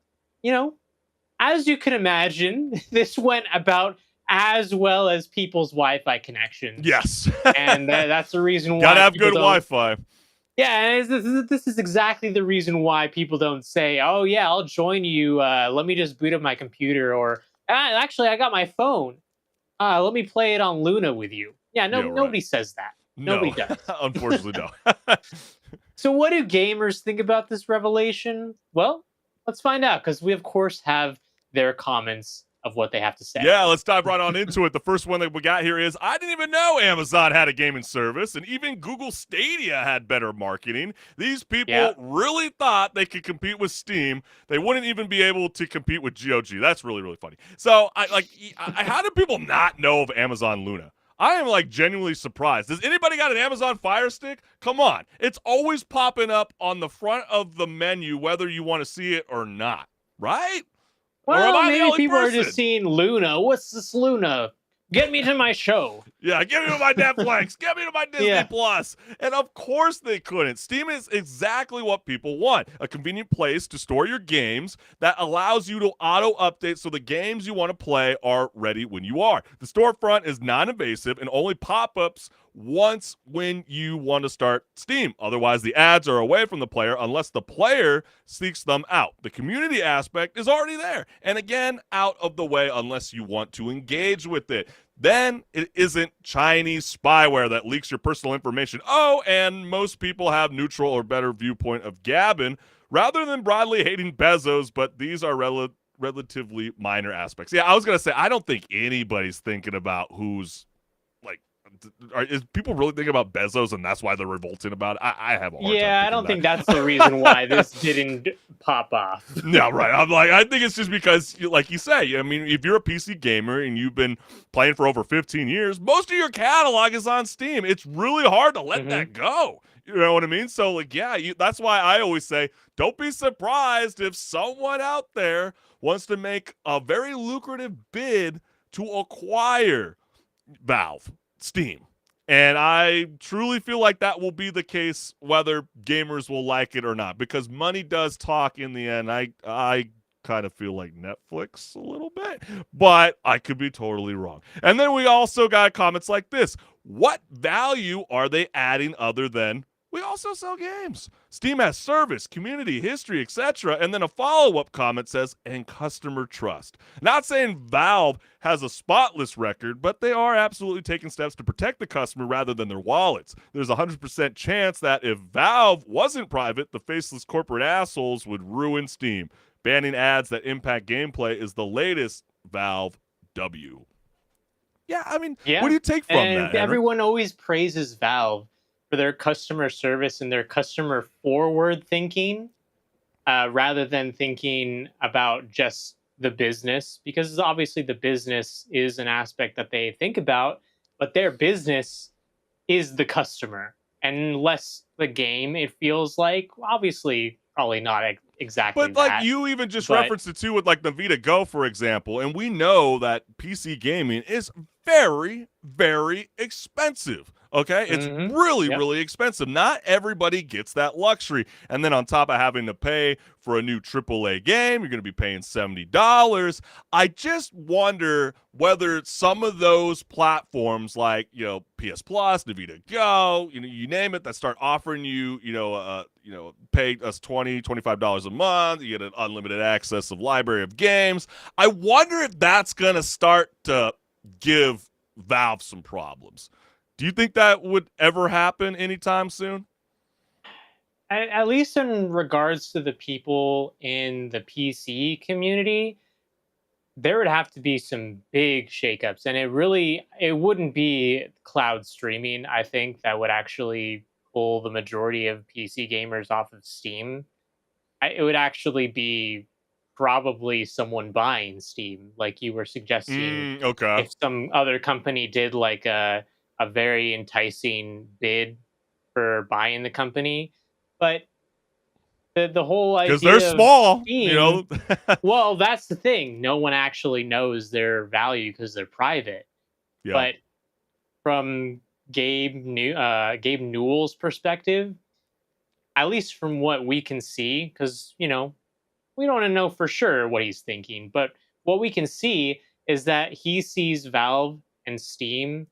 as you can imagine, this went about as well as people's Wi-Fi connections. Yes. And that's the reason why. Gotta have people good don't- Wi-Fi. Yeah, and this is exactly the reason why people don't say, "Oh yeah, I'll join you. Let me just boot up my computer," or "Actually, I got my phone. Let me play it on Luna with you." Yeah, Yeah, right. nobody says that. Nobody No. does. Unfortunately, no. So, what do gamers think about this revelation? Well, let's find out, because we of course have their comments of what they have to say. Yeah, let's dive right on into it. The first one that we got here is, I didn't even know Amazon had a gaming service, and even Google Stadia had better marketing. These people really thought they could compete with Steam. They wouldn't even be able to compete with GOG. That's really, really funny. So, how do people not know of Amazon Luna? I am like genuinely surprised. Does anybody got an Amazon Fire Stick? Come on. It's always popping up on the front of the menu, whether you want to see it or not, right? Or am Well, I the maybe only people are person? just seeing Luna. What's this Luna? Get me to my show. Yeah, give me to my Netflix. Give me to my Disney Yeah. Plus. And of course they couldn't. Steam is exactly what people want. A convenient place to store your games that allows you to auto-update so the games you want to play are ready when you are. The storefront is non-invasive and only pop-ups once when you want to start Steam. Otherwise, the ads are away from the player unless the player seeks them out. The community aspect is already there. And again, out of the way unless you want to engage with it. Then it isn't Chinese spyware that leaks your personal information. Oh, and most people have neutral or better viewpoint of Gabin rather than broadly hating Bezos, but these are relatively minor aspects. Yeah, I was going to say, I don't think anybody's thinking about who's is people really thinking about Bezos and that's why they're revolting about it? I have a hard time. Yeah, I don't think that's the reason why this didn't pop off. No, right. I think it's just because, like you say, I mean, if you're a PC gamer and you've been playing for over 15 years, most of your catalog is on Steam. It's really hard to let that go. You know what I mean? So, like, yeah, that's why I always say, don't be surprised if someone out there wants to make a very lucrative bid to acquire Valve. Steam. And I truly feel like that will be the case whether gamers will like it or not, because money does talk in the end. I kind of feel like Netflix a little bit, but I could be totally wrong. And then we also got comments like this. What value are they adding other than we also sell games? Steam has service, community, history, etc. And then a follow-up comment says, and customer trust. Not saying Valve has a spotless record, but they are absolutely taking steps to protect the customer rather than their wallets. There's a 100% chance that if Valve wasn't private, the faceless corporate assholes would ruin Steam. Banning ads that impact gameplay is the latest Valve W. Yeah, I mean, what do you take from that, Everyone always praises Valve for their customer service and their customer forward thinking, rather than thinking about just the business, because obviously the business is an aspect that they think about, but their business is the customer. And unless the game, it feels like, obviously, probably not exactly But like that, you even just referenced it too with like the Vita Go, for example, and we know that PC gaming is very, very expensive. Okay, it's really expensive. Not everybody gets that luxury. And then on top of having to pay for a new AAA game, you're going to be paying $70. I just wonder whether some of those platforms like, PS Plus, the Vita Go, you name it, that start offering you, pay us $20, $25 a month, you get an unlimited access of library of games. I wonder if that's going to start to give Valve some problems. Do you think that would ever happen anytime soon? At least in regards to the people in the PC community, there would have to be some big shakeups, and it wouldn't be cloud streaming. I think that would actually pull the majority of PC gamers off of Steam. It would actually be probably someone buying Steam, like you were suggesting. Okay. If some other company did like a very enticing bid for buying the company, but the whole idea because they're small, Steam, well, that's the thing. No one actually knows their value because they're private. Yeah. But from Gabe Newell's perspective, at least from what we can see, because we don't want to know for sure what he's thinking, but what we can see is that he sees Valve and Steam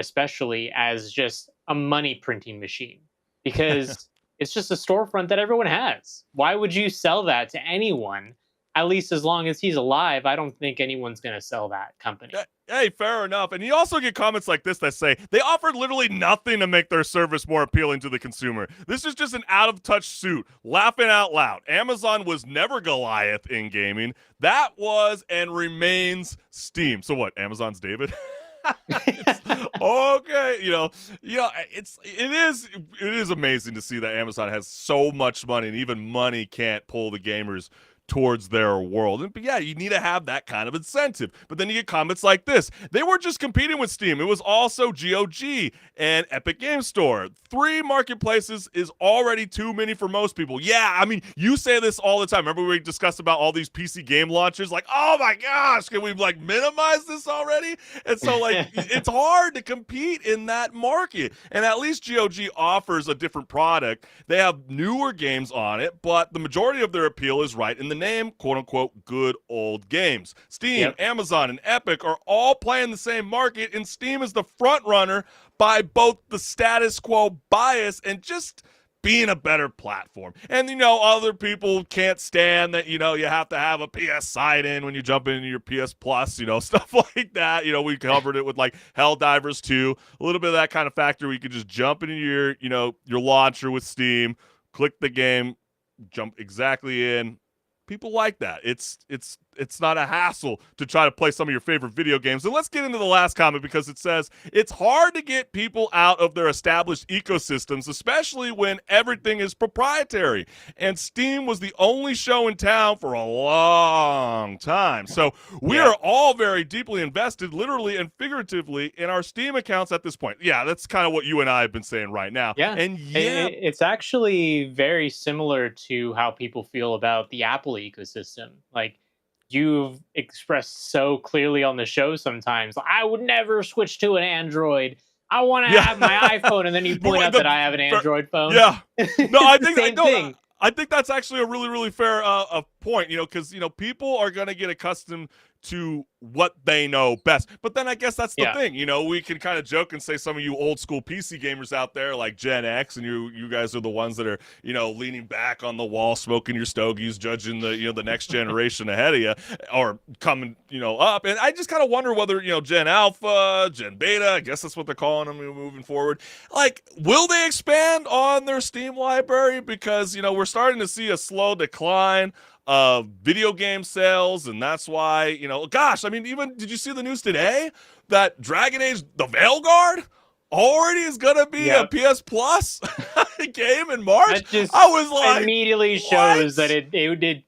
especially as just a money printing machine, because it's just a storefront that everyone has. Why would you sell that to anyone at least as long as he's alive, I don't think anyone's going to sell that company. Hey, fair enough. And you also get comments like this that say they offered literally nothing to make their service more appealing to the consumer. This is just an out-of-touch suit. Laughing out loud. Amazon was never Goliath in gaming. That was and remains Steam. So what? Amazon's David? Okay, it is amazing to see that Amazon has so much money, and even money can't pull the gamers towards their world. But yeah, you need to have that kind of incentive. But then you get comments like this. They weren't just competing with Steam. It was also GOG and Epic Game Store. 3 marketplaces is already too many for most people. Yeah, I mean, you say this all the time. Remember we discussed about all these PC game launches? Like, oh my gosh, can we like minimize this already? And so like, it's hard to compete in that market. And at least GOG offers a different product. They have newer games on it, but the majority of their appeal is right in the name, quote unquote, good old games. Steam, Amazon, and Epic are all playing the same market, and Steam is the front runner by both the status quo bias and just being a better platform. And, other people can't stand that, you have to have a PS sign-in when you jump into your PS Plus, stuff like that. We covered it with, like, Helldivers 2, a little bit of that kind of factor where you could just jump into your, your launcher with Steam, click the game, jump exactly in. People like that. It's not a hassle to try to play some of your favorite video games. And let's get into the last comment, because it says it's hard to get people out of their established ecosystems, especially when everything is proprietary. And Steam was the only show in town for a long time. So we are all very deeply invested, literally and figuratively, in our Steam accounts at this point. Yeah, that's kind of what you and I have been saying right now. Yeah. And it's actually very similar to how people feel about the Apple ecosystem. Like, you've expressed so clearly on the show sometimes, I would never switch to an Android. I want to have my iPhone, and then you point out that I have an Android phone. Yeah. No, I think Same thing. I think that's actually a really, really fair point, because, people are going to get accustomed to what they know best. But then I guess that's the thing, we can kind of joke and say some of you old school PC gamers out there like Gen X, and you guys are the ones that are, leaning back on the wall, smoking your stogies, judging the, the next generation ahead of you or coming, up. And I just kind of wonder whether, Gen Alpha, Gen Beta, I guess that's what they're calling them moving forward. Like, will they expand on their Steam library? Because, we're starting to see a slow decline of video game sales, and that's why, gosh, I mean, even did you see the news today that Dragon Age the Veilguard already is gonna be a PS Plus game in March? That just I was like, immediately shows that it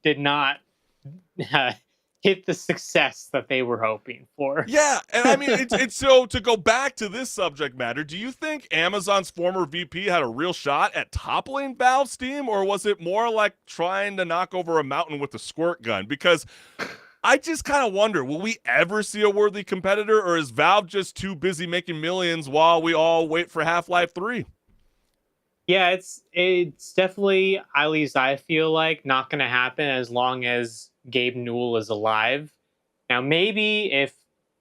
did not hit the success that they were hoping for. Yeah, and I mean, it's so to go back to this subject matter, do you think Amazon's former VP had a real shot at toppling Valve Steam, or was it more like trying to knock over a mountain with a squirt gun? Because I just kind of wonder, will we ever see a worthy competitor, or is Valve just too busy making millions while we all wait for Half-Life 3? Yeah, it's definitely, at least I feel like, not going to happen as long as Gabe Newell is alive. Now, maybe if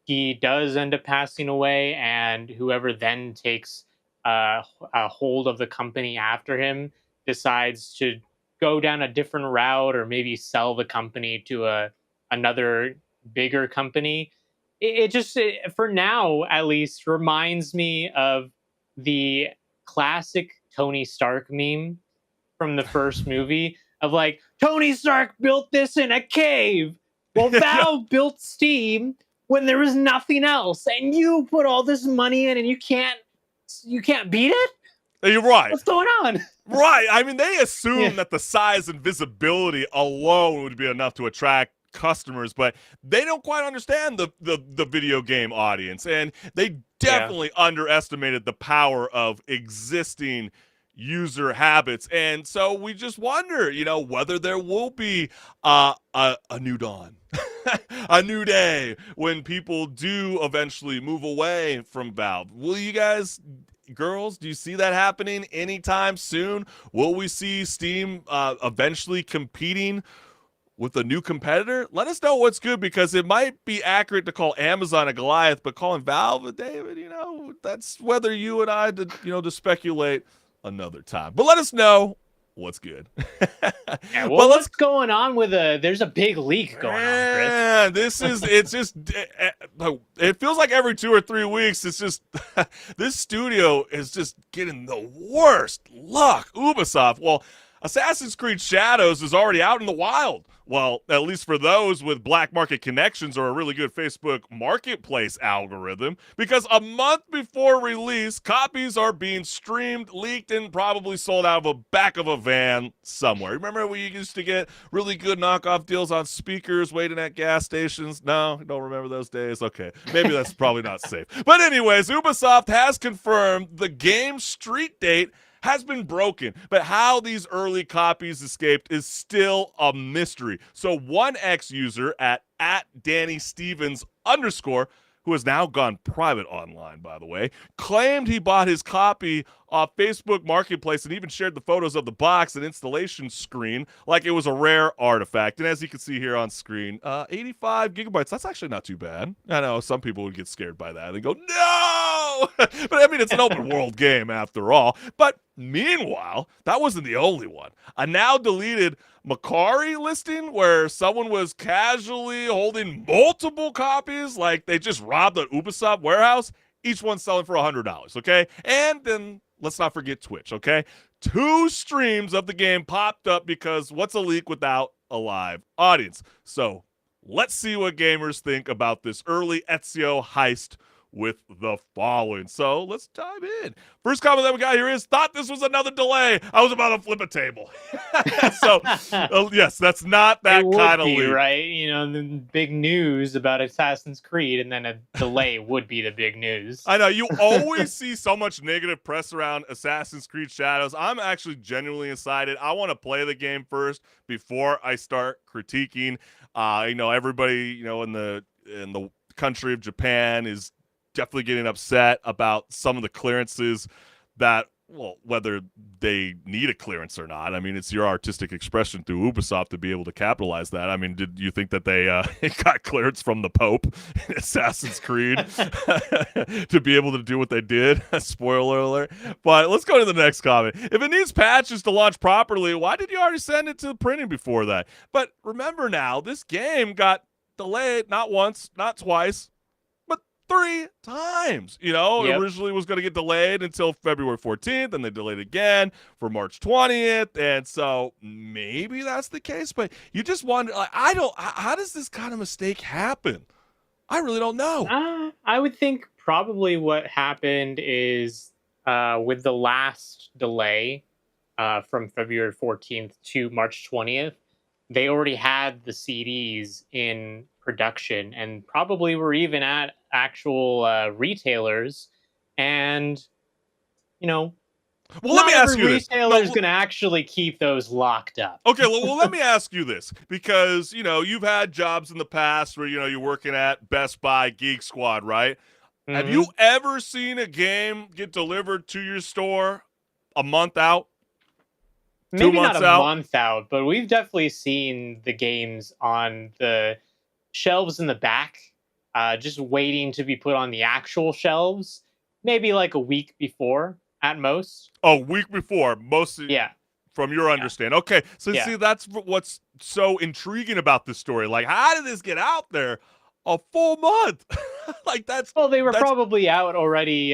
he does end up passing away and whoever then takes a hold of the company after him decides to go down a different route, or maybe sell the company to another bigger company, it just, for now at least, reminds me of the classic Tony Stark meme from the first movie of like, Tony Stark built this in a cave. Well, Valve built Steam when there was nothing else, and you put all this money in, and you can't beat it? You're right. What's going on? Right. I mean, they assume that the size and visibility alone would be enough to attract customers, but they don't quite understand the video game audience, and they definitely underestimated the power of existing user habits. And so we just wonder, whether there will be a new dawn, a new day when people do eventually move away from Valve. Will you guys, girls, do you see that happening anytime soon? Will we see Steam eventually competing with a new competitor? Let us know what's good, because it might be accurate to call Amazon a Goliath, but calling Valve a David, that's whether you and I to speculate another time. But let us know what's good. Yeah, Well, what's going on with there's a big leak going on, Chris. Yeah, it's just, it feels like every 2 or 3 weeks, it's just, this studio is just getting the worst luck. Ubisoft, well, Assassin's Creed Shadows is already out in the wild. Well, at least for those with black market connections or a really good Facebook marketplace algorithm, because a month before release, copies are being streamed, leaked, and probably sold out of a back of a van somewhere. Remember we used to get really good knockoff deals on speakers waiting at gas stations? No, don't remember those days? Okay, maybe that's probably not safe. But anyways, Ubisoft has confirmed the game's street date has been broken, but how these early copies escaped is still a mystery. So one X user at @DannyStevens_, who has now gone private online, by the way, claimed he bought his copy off Facebook Marketplace and even shared the photos of the box and installation screen like it was a rare artifact. And as you can see here on screen, 85 gigabytes, that's actually not too bad. I know some people would get scared by that. They go, no! But I mean, it's an open world game after all. But meanwhile, that wasn't the only one. A now deleted Macari listing where someone was casually holding multiple copies, like they just robbed an Ubisoft warehouse, each one selling for $100, okay? And then let's not forget Twitch, okay? 2 streams of the game popped up because what's a leak without a live audience? So let's see what gamers think about this early Ezio heist with the following. So let's dive in. First comment that we got here is, thought this was another delay. I was about to flip a table. So yes, that's not that kind of leak. Right? You know, the big news about Assassin's Creed, and then a delay would be the big news. I know, you always see so much negative press around Assassin's Creed Shadows. I'm actually genuinely excited. I want to play the game first before I start critiquing. You know, everybody, you know, in the country of Japan is definitely getting upset about some of the clearances that, well, whether they need a clearance or not. I mean, it's your artistic expression through Ubisoft to be able to capitalize that. I mean, did you think that they got clearance from the Pope in Assassin's Creed to be able to do what they did? Spoiler alert. But let's go to the next comment. If it needs patches to launch properly, why did you already send it to the printing before that? But remember now, this game got delayed not once, not twice, 3 times. You know, Yep. Originally was going to get delayed until February 14th, and they delayed again for March 20th. And so maybe that's the case, but you just wonder, like, how does this kind of mistake happen? I really don't know. I would think probably what happened is with the last delay from February 14th to March 20th, they already had the CDs in production and probably were even at actual retailers. And, you know, Well, let me ask you this. retailer is going to actually keep those locked up. Okay, well, let me ask you this, because, you know, you've had jobs in the past where, you know, you're working at Best Buy, Geek Squad, right? Mm-hmm. Have you ever seen a game get delivered to your store a month out? Maybe not a out? month out, but we've definitely seen the games on the shelves in the back, just waiting to be put on the actual shelves, maybe like a week before at most. Oh, week before, mostly. Yeah. From your understanding. Okay, so Yeah. see, that's what's so intriguing about this story. Like, how did this get out there a full month? Like, Well, they were probably out already,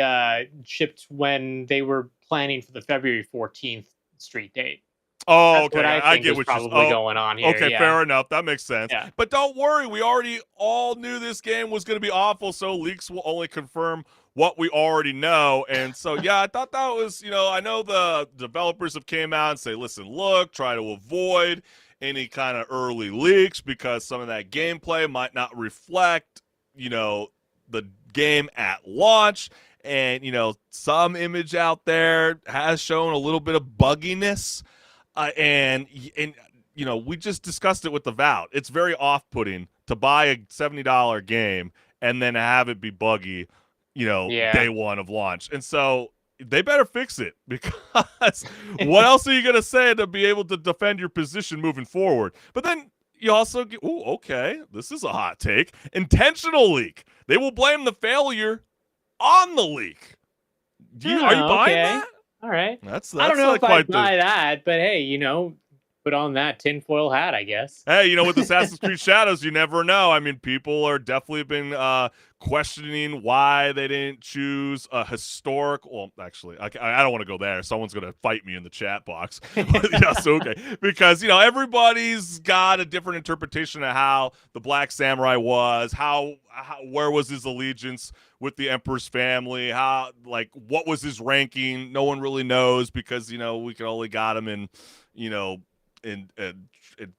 shipped when they were planning for the February 14th street date. Oh, That's okay. what I think get is what you're probably going on here. Okay, yeah. fair enough. That makes sense. Yeah. But don't worry, we already all knew this game was going to be awful, so leaks will only confirm what we already know. And so, yeah, I thought that was, you know, I know the developers have came out and say, listen, look, try to avoid any kind of early leaks because some of that gameplay might not reflect, you know, the game at launch. And, you know, some image out there has shown a little bit of bugginess. And you know, we just discussed it with the Vow. It's very off-putting to buy a $70 game and then have it be buggy, you know, day one of launch. And so they better fix it, because what else are you going to say to be able to defend your position moving forward? But then you also get, ooh, okay, this is a hot take. Intentional leak. They will blame the failure on the leak. Are you buying that? All right. That's I don't know like if I'd quite the. buy that, but hey, put on that tinfoil hat, I guess. Hey, with Assassin's Creed Shadows, you never know. I mean, people are definitely been questioning why they didn't choose a historic. Well, actually, I don't want to go there. Someone's going to fight me in the chat box. Yes, okay. Because, everybody's got a different interpretation of how the Black Samurai was, where was his allegiance with the Emperor's family, what was his ranking. No one really knows because, we can only got him in, in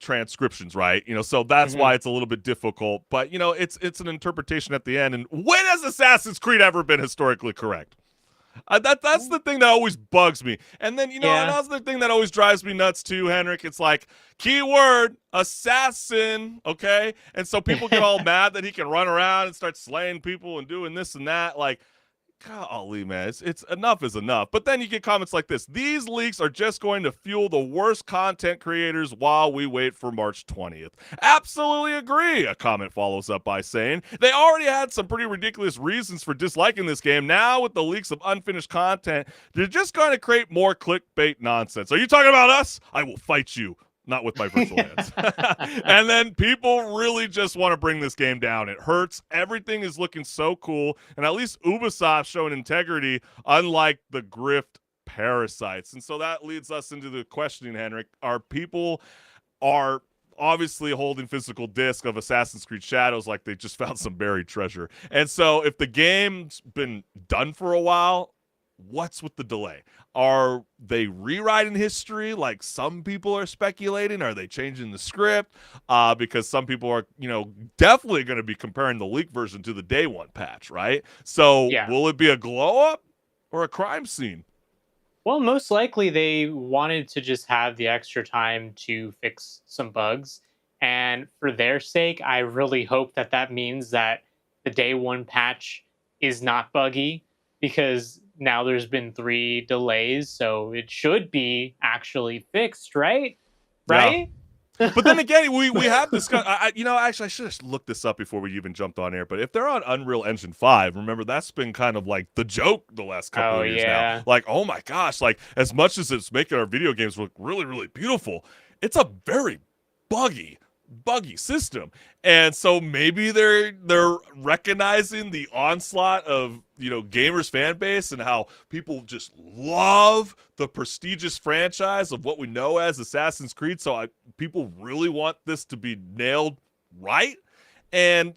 transcriptions, right? So that's why it's a little bit difficult. But it's an interpretation at the end. And when has Assassin's Creed ever been historically correct? That's the thing that always bugs me. And then another thing that always drives me nuts too, HenricK. It's like keyword assassin, okay? And so people get all mad that he can run around and start slaying people and doing this and that. Like, golly, man, it's enough is enough. But then you get comments like this. These leaks are just going to fuel the worst content creators while we wait for March 20th. Absolutely agree, a comment follows up by saying. They already had some pretty ridiculous reasons for disliking this game. Now with the leaks of unfinished content, they're just going to create more clickbait nonsense. Are you talking about us? I will fight you. Not with my virtual hands. And then people really just want to bring this game down. It hurts. Everything is looking so cool. And at least Ubisoft showing integrity, unlike the grift parasites. And so that leads us into the questioning, HenricK. People are obviously holding physical disc of Assassin's Creed Shadows like they just found some buried treasure. And so if the game's been done for a while, what's with the delay? Are they rewriting history like some people are speculating? Are they changing the script? Because some people are, definitely going to be comparing the leaked version to the day one patch, right? So will it be a glow up or a crime scene? Well, most likely they wanted to just have the extra time to fix some bugs. And for their sake, I really hope that means that the day one patch is not buggy, because now there's been 3 delays, so it should be actually fixed, right? Right? Yeah. But then again, we have discussed. Actually, I should have looked this up before we even jumped on air. But if they're on Unreal Engine 5, remember that's been kind of like the joke the last couple of years now. Like, oh my gosh, like as much as it's making our video games look really, really beautiful, it's a very buggy system. And so maybe they're recognizing the onslaught of gamers fan base and how people just love the prestigious franchise of what we know as Assassin's Creed. So people really want this to be nailed right. And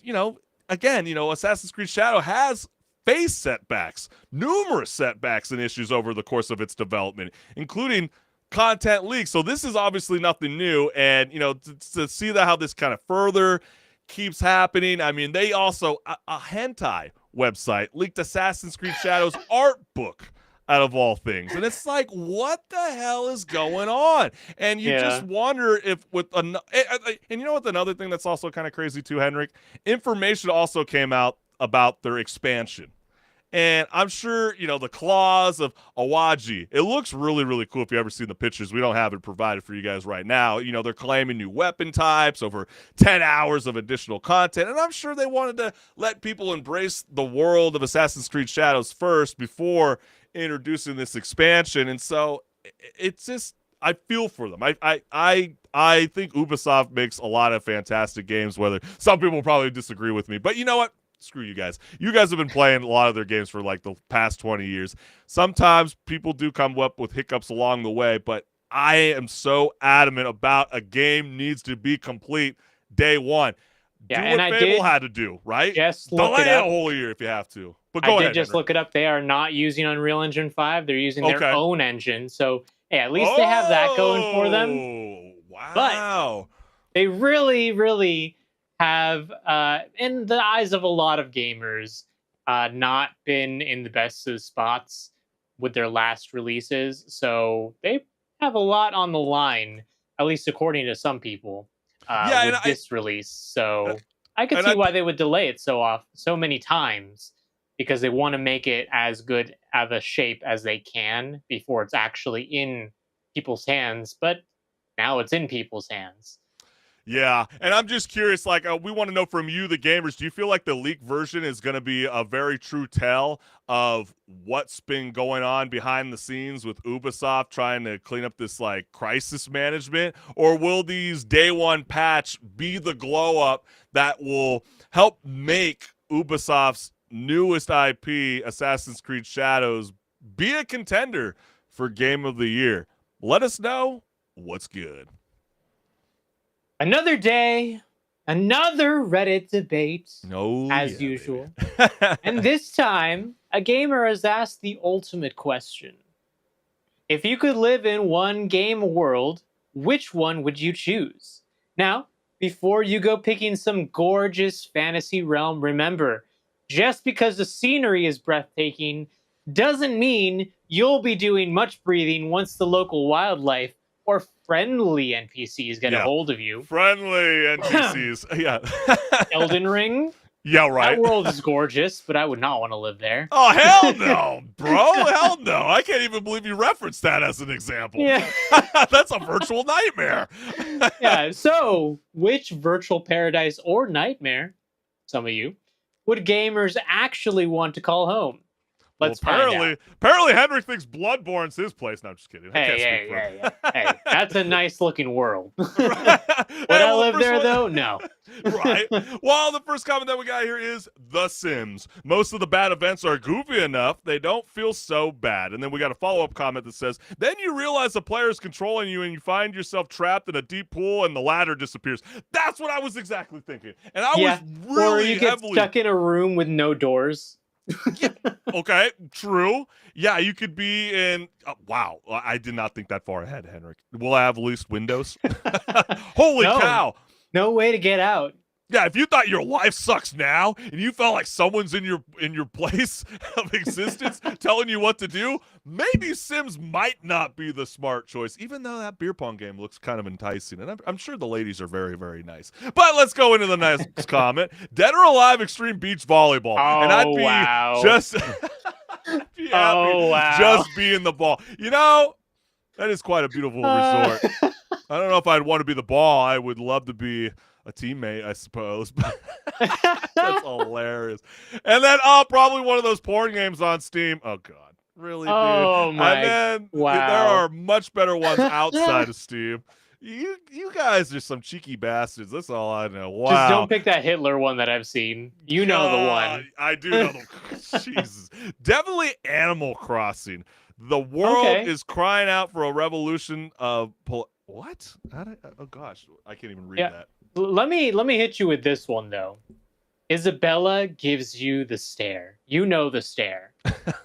again, Assassin's Creed Shadow has faced setbacks, numerous setbacks and issues over the course of its development, including content leaks. So this is obviously nothing new. And, to see how this kind of further keeps happening. I mean, they also, a hentai website leaked Assassin's Creed Shadows art book out of all things. And it's like, what the hell is going on? And you just wonder if and you know what, another thing that's also kind of crazy too, HenricK? Information also came out about their expansion. And I'm sure, the claws of Awaji, it looks really, really cool if you ever seen the pictures. We don't have it provided for you guys right now. They're claiming new weapon types, over 10 hours of additional content. And I'm sure they wanted to let people embrace the world of Assassin's Creed Shadows first before introducing this expansion. And so it's just, I feel for them. I think Ubisoft makes a lot of fantastic games, whether some people probably disagree with me. But you know what? Screw you guys. You guys have been playing a lot of their games for like the past 20 years. Sometimes people do come up with hiccups along the way, but I am so adamant about a game needs to be complete day one. Yeah, do what Fable had to do, right? Just look Delay it up. a whole year if you have to. But go ahead. I did just look it up. They are not using Unreal Engine 5. They're using their own engine. So, hey, at least they have that going for them. Wow. But they really, really have, in the eyes of a lot of gamers, not been in the best of spots with their last releases. So they have a lot on the line, at least according to some people, with this release. So I could see why they would delay it so many times, because they want to make it as good of a shape as they can before it's actually in people's hands. But now it's in people's hands. Yeah, and I'm just curious, like, we want to know from you, the gamers, do you feel like the leaked version is going to be a very true tell of what's been going on behind the scenes with Ubisoft trying to clean up this, like, crisis management? Or will these day one patch be the glow up that will help make Ubisoft's newest IP, Assassin's Creed Shadows, be a contender for Game of the Year? Let us know what's good. Another day, another Reddit debate, as Yeah, usual. baby. And this time, a gamer has asked the ultimate question. If you could live in one game world, which one would you choose? Now, before you go picking some gorgeous fantasy realm, remember, just because the scenery is breathtaking doesn't mean you'll be doing much breathing once the local wildlife or friendly NPCs get a Yeah. hold of you. Friendly NPCs. Yeah. Elden Ring, Yeah, that right. world is gorgeous, but I would not want to live there. Oh, hell no, bro. Hell no. I can't even believe you referenced that as an example. Yeah. That's a virtual nightmare. Yeah, so which virtual paradise or nightmare, some of you, would gamers actually want to call home? Let's find out. Apparently HenricK thinks Bloodborne's his place. No, I'm just kidding. I can't speak for him. Hey, that's a nice looking world. Right. Would I live there though? No. Right. Well, the first comment that we got here is The Sims. Most of the bad events are goofy enough, they don't feel so bad. And then we got a follow-up comment that says, then you realize the player is controlling you and you find yourself trapped in a deep pool and the ladder disappears. That's what I was exactly thinking. And I was really or you get heavily stuck in a room with no doors. Okay, true. Yeah, you could be in. Wow, I did not think that far ahead, HenricK. Will I have loose windows? Holy No. cow! No way to get out. Yeah, if you thought your life sucks now and you felt like someone's in your place of existence telling you what to do, maybe Sims might not be the smart choice, even though that beer pong game looks kind of enticing. And I'm sure the ladies are very, very nice. But let's go into the next comment. Dead or Alive Extreme Beach Volleyball. And I'd be just I'd be happy just being the ball. You know, that is quite a beautiful resort. I don't know if I'd want to be the ball. I would love to be a teammate, I suppose. That's hilarious. And then, probably one of those porn games on Steam. Oh, God. Really, dude? Oh, my. And then wow. there are much better ones outside of Steam. You guys are some cheeky bastards. That's all I know. Wow. Just don't pick that Hitler one that I've seen. You know the one. I do know the Jesus. Definitely Animal Crossing. The world is crying out for a revolution of what? Oh gosh, I can't even read that. Let me hit you with this one though. Isabella gives you the stare. You know the stare.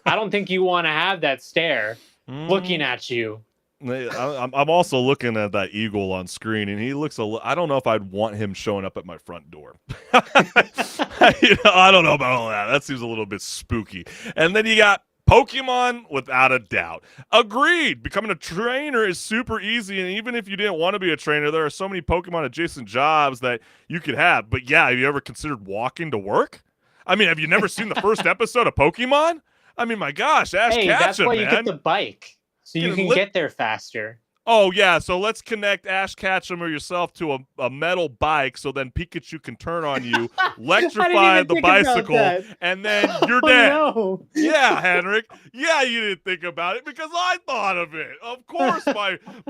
I don't think you want to have that stare looking at you. I'm also looking at that eagle on screen, and he looks I don't know if I'd want him showing up at my front door. I don't know about all that. That seems a little bit spooky. And then you got Pokemon, without a doubt. Agreed. Becoming a trainer is super easy, and even if you didn't want to be a trainer, there are so many Pokemon adjacent jobs that you could have. But yeah, have you ever considered walking to work? I mean, have you never seen the first episode of Pokemon? I mean, my gosh, Ash Ketchum, that's why you man. get the bike, so you can get there faster. Oh, yeah, so let's connect Ash Ketchum or yourself to a metal bike so then Pikachu can turn on you, electrify the bicycle, and then you're dead. No. Yeah, HenricK. Yeah, you didn't think about it because I thought of it. Of course,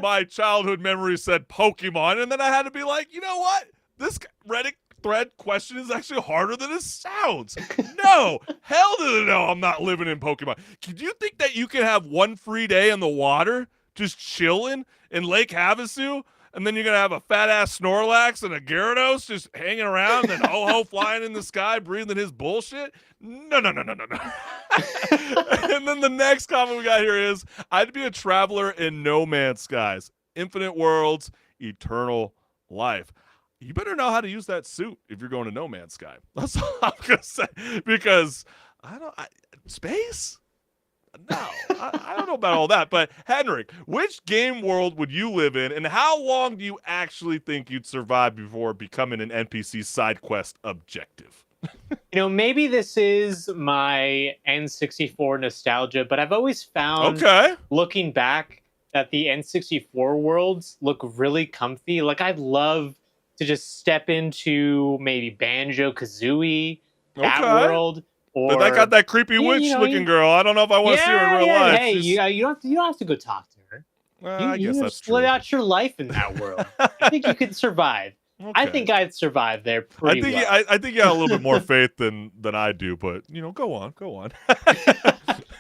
my childhood memory said Pokemon, and then I had to be like, you know what? This Reddit thread question is actually harder than it sounds. No, hell to the no, I'm not living in Pokemon. Do you think that you can have one free day in the water? Just chilling in Lake Havasu, and then you're gonna have a fat ass Snorlax and a Gyarados just hanging around, and then Ho-Ho flying in the sky, breathing his bullshit. No. And then the next comment we got here is, I'd be a traveler in No Man's Skies, infinite worlds, eternal life. You better know how to use that suit if you're going to No Man's Sky. That's all I'm gonna say, because space. No, I don't know about all that. But HenricK, which game world would you live in, and how long do you actually think you'd survive before becoming an NPC side quest objective? Maybe this is my N64 nostalgia, but I've always found, looking back, that the N64 worlds look really comfy. Like, I'd love to just step into maybe Banjo Kazooie, that Okay. world, or But I got that creepy Yeah, witch you know, looking you- girl. I don't know if I want to see her in real life. Hey, She's- you don't have to go talk to her. I guess You that's just true. live out your life in that world. I think you could survive. I Okay. think I'd survive there pretty well. I think you have a little bit more faith than I do, but go on.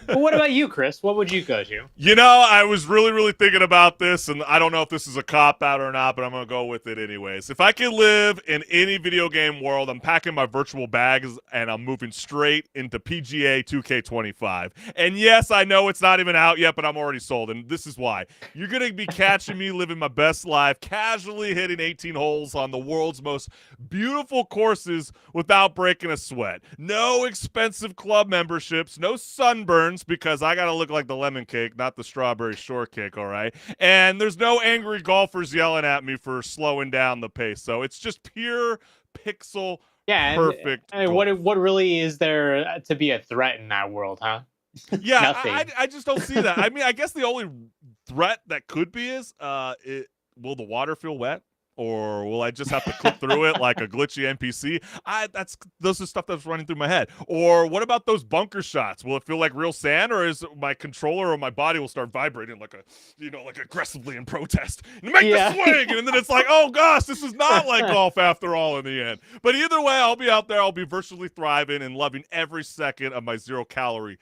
But what about you, Chris? What would you go to? I was really thinking about this, and I don't know if this is a cop-out or not, but I'm going to go with it anyways. If I could live in any video game world, I'm packing my virtual bags, and I'm moving straight into PGA 2K25. And yes, I know it's not even out yet, but I'm already sold, and this is why. You're going to be catching me living my best life, casually hitting 18 holes on the world's most beautiful courses without breaking a sweat. No expensive club memberships, no sunburns, because I got to look like the lemon cake, not the strawberry shortcake, all right? And there's no angry golfers yelling at me for slowing down the pace. So it's just pure pixel perfect. And what really is there to be a threat in that world, huh? Yeah, Nothing. I just don't see that. I mean, I guess the only threat that could be is will the water feel wet? Or will I just have to clip through it like a glitchy NPC? Those are stuff that's running through my head. Or what about those bunker shots? Will it feel like real sand, or is my controller or my body will start vibrating like aggressively in protest? And make the swing, and then it's like, oh gosh, this is not like golf after all in the end. But either way, I'll be out there. I'll be virtually thriving and loving every second of my 0-calorie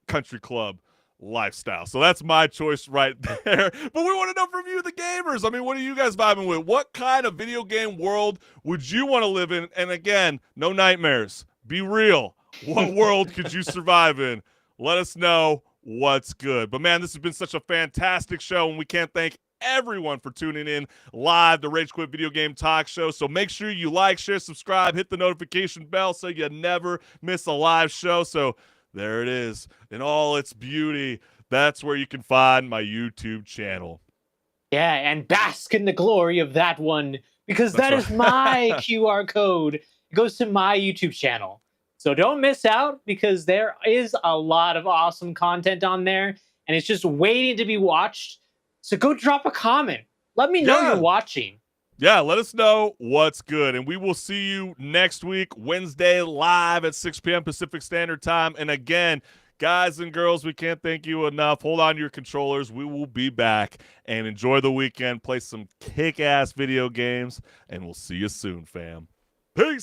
country club lifestyle. So that's my choice right there. But we want to know from you, the gamers. I mean, what are you guys vibing with? What kind of video game world would you want to live in? And again, no nightmares. Be real. What world could you survive in? Let us know what's good. But man, this has been such a fantastic show, and we can't thank everyone for tuning in live to Rage Quit Video Game Talk Show. So make sure you like, share, subscribe, hit the notification bell so you never miss a live show. So there it is in all its beauty. That's where you can find my YouTube channel. Yeah, and bask in the glory of that one, because that is my QR code. It goes to my YouTube channel. So don't miss out, because there is a lot of awesome content on there, and it's just waiting to be watched. So go drop a comment. Let me know you're watching. Yeah, let us know what's good. And we will see you next week, Wednesday, live at 6 p.m. Pacific Standard Time. And again, guys and girls, we can't thank you enough. Hold on to your controllers. We will be back, and enjoy the weekend. Play some kick-ass video games, and we'll see you soon, fam. Peace.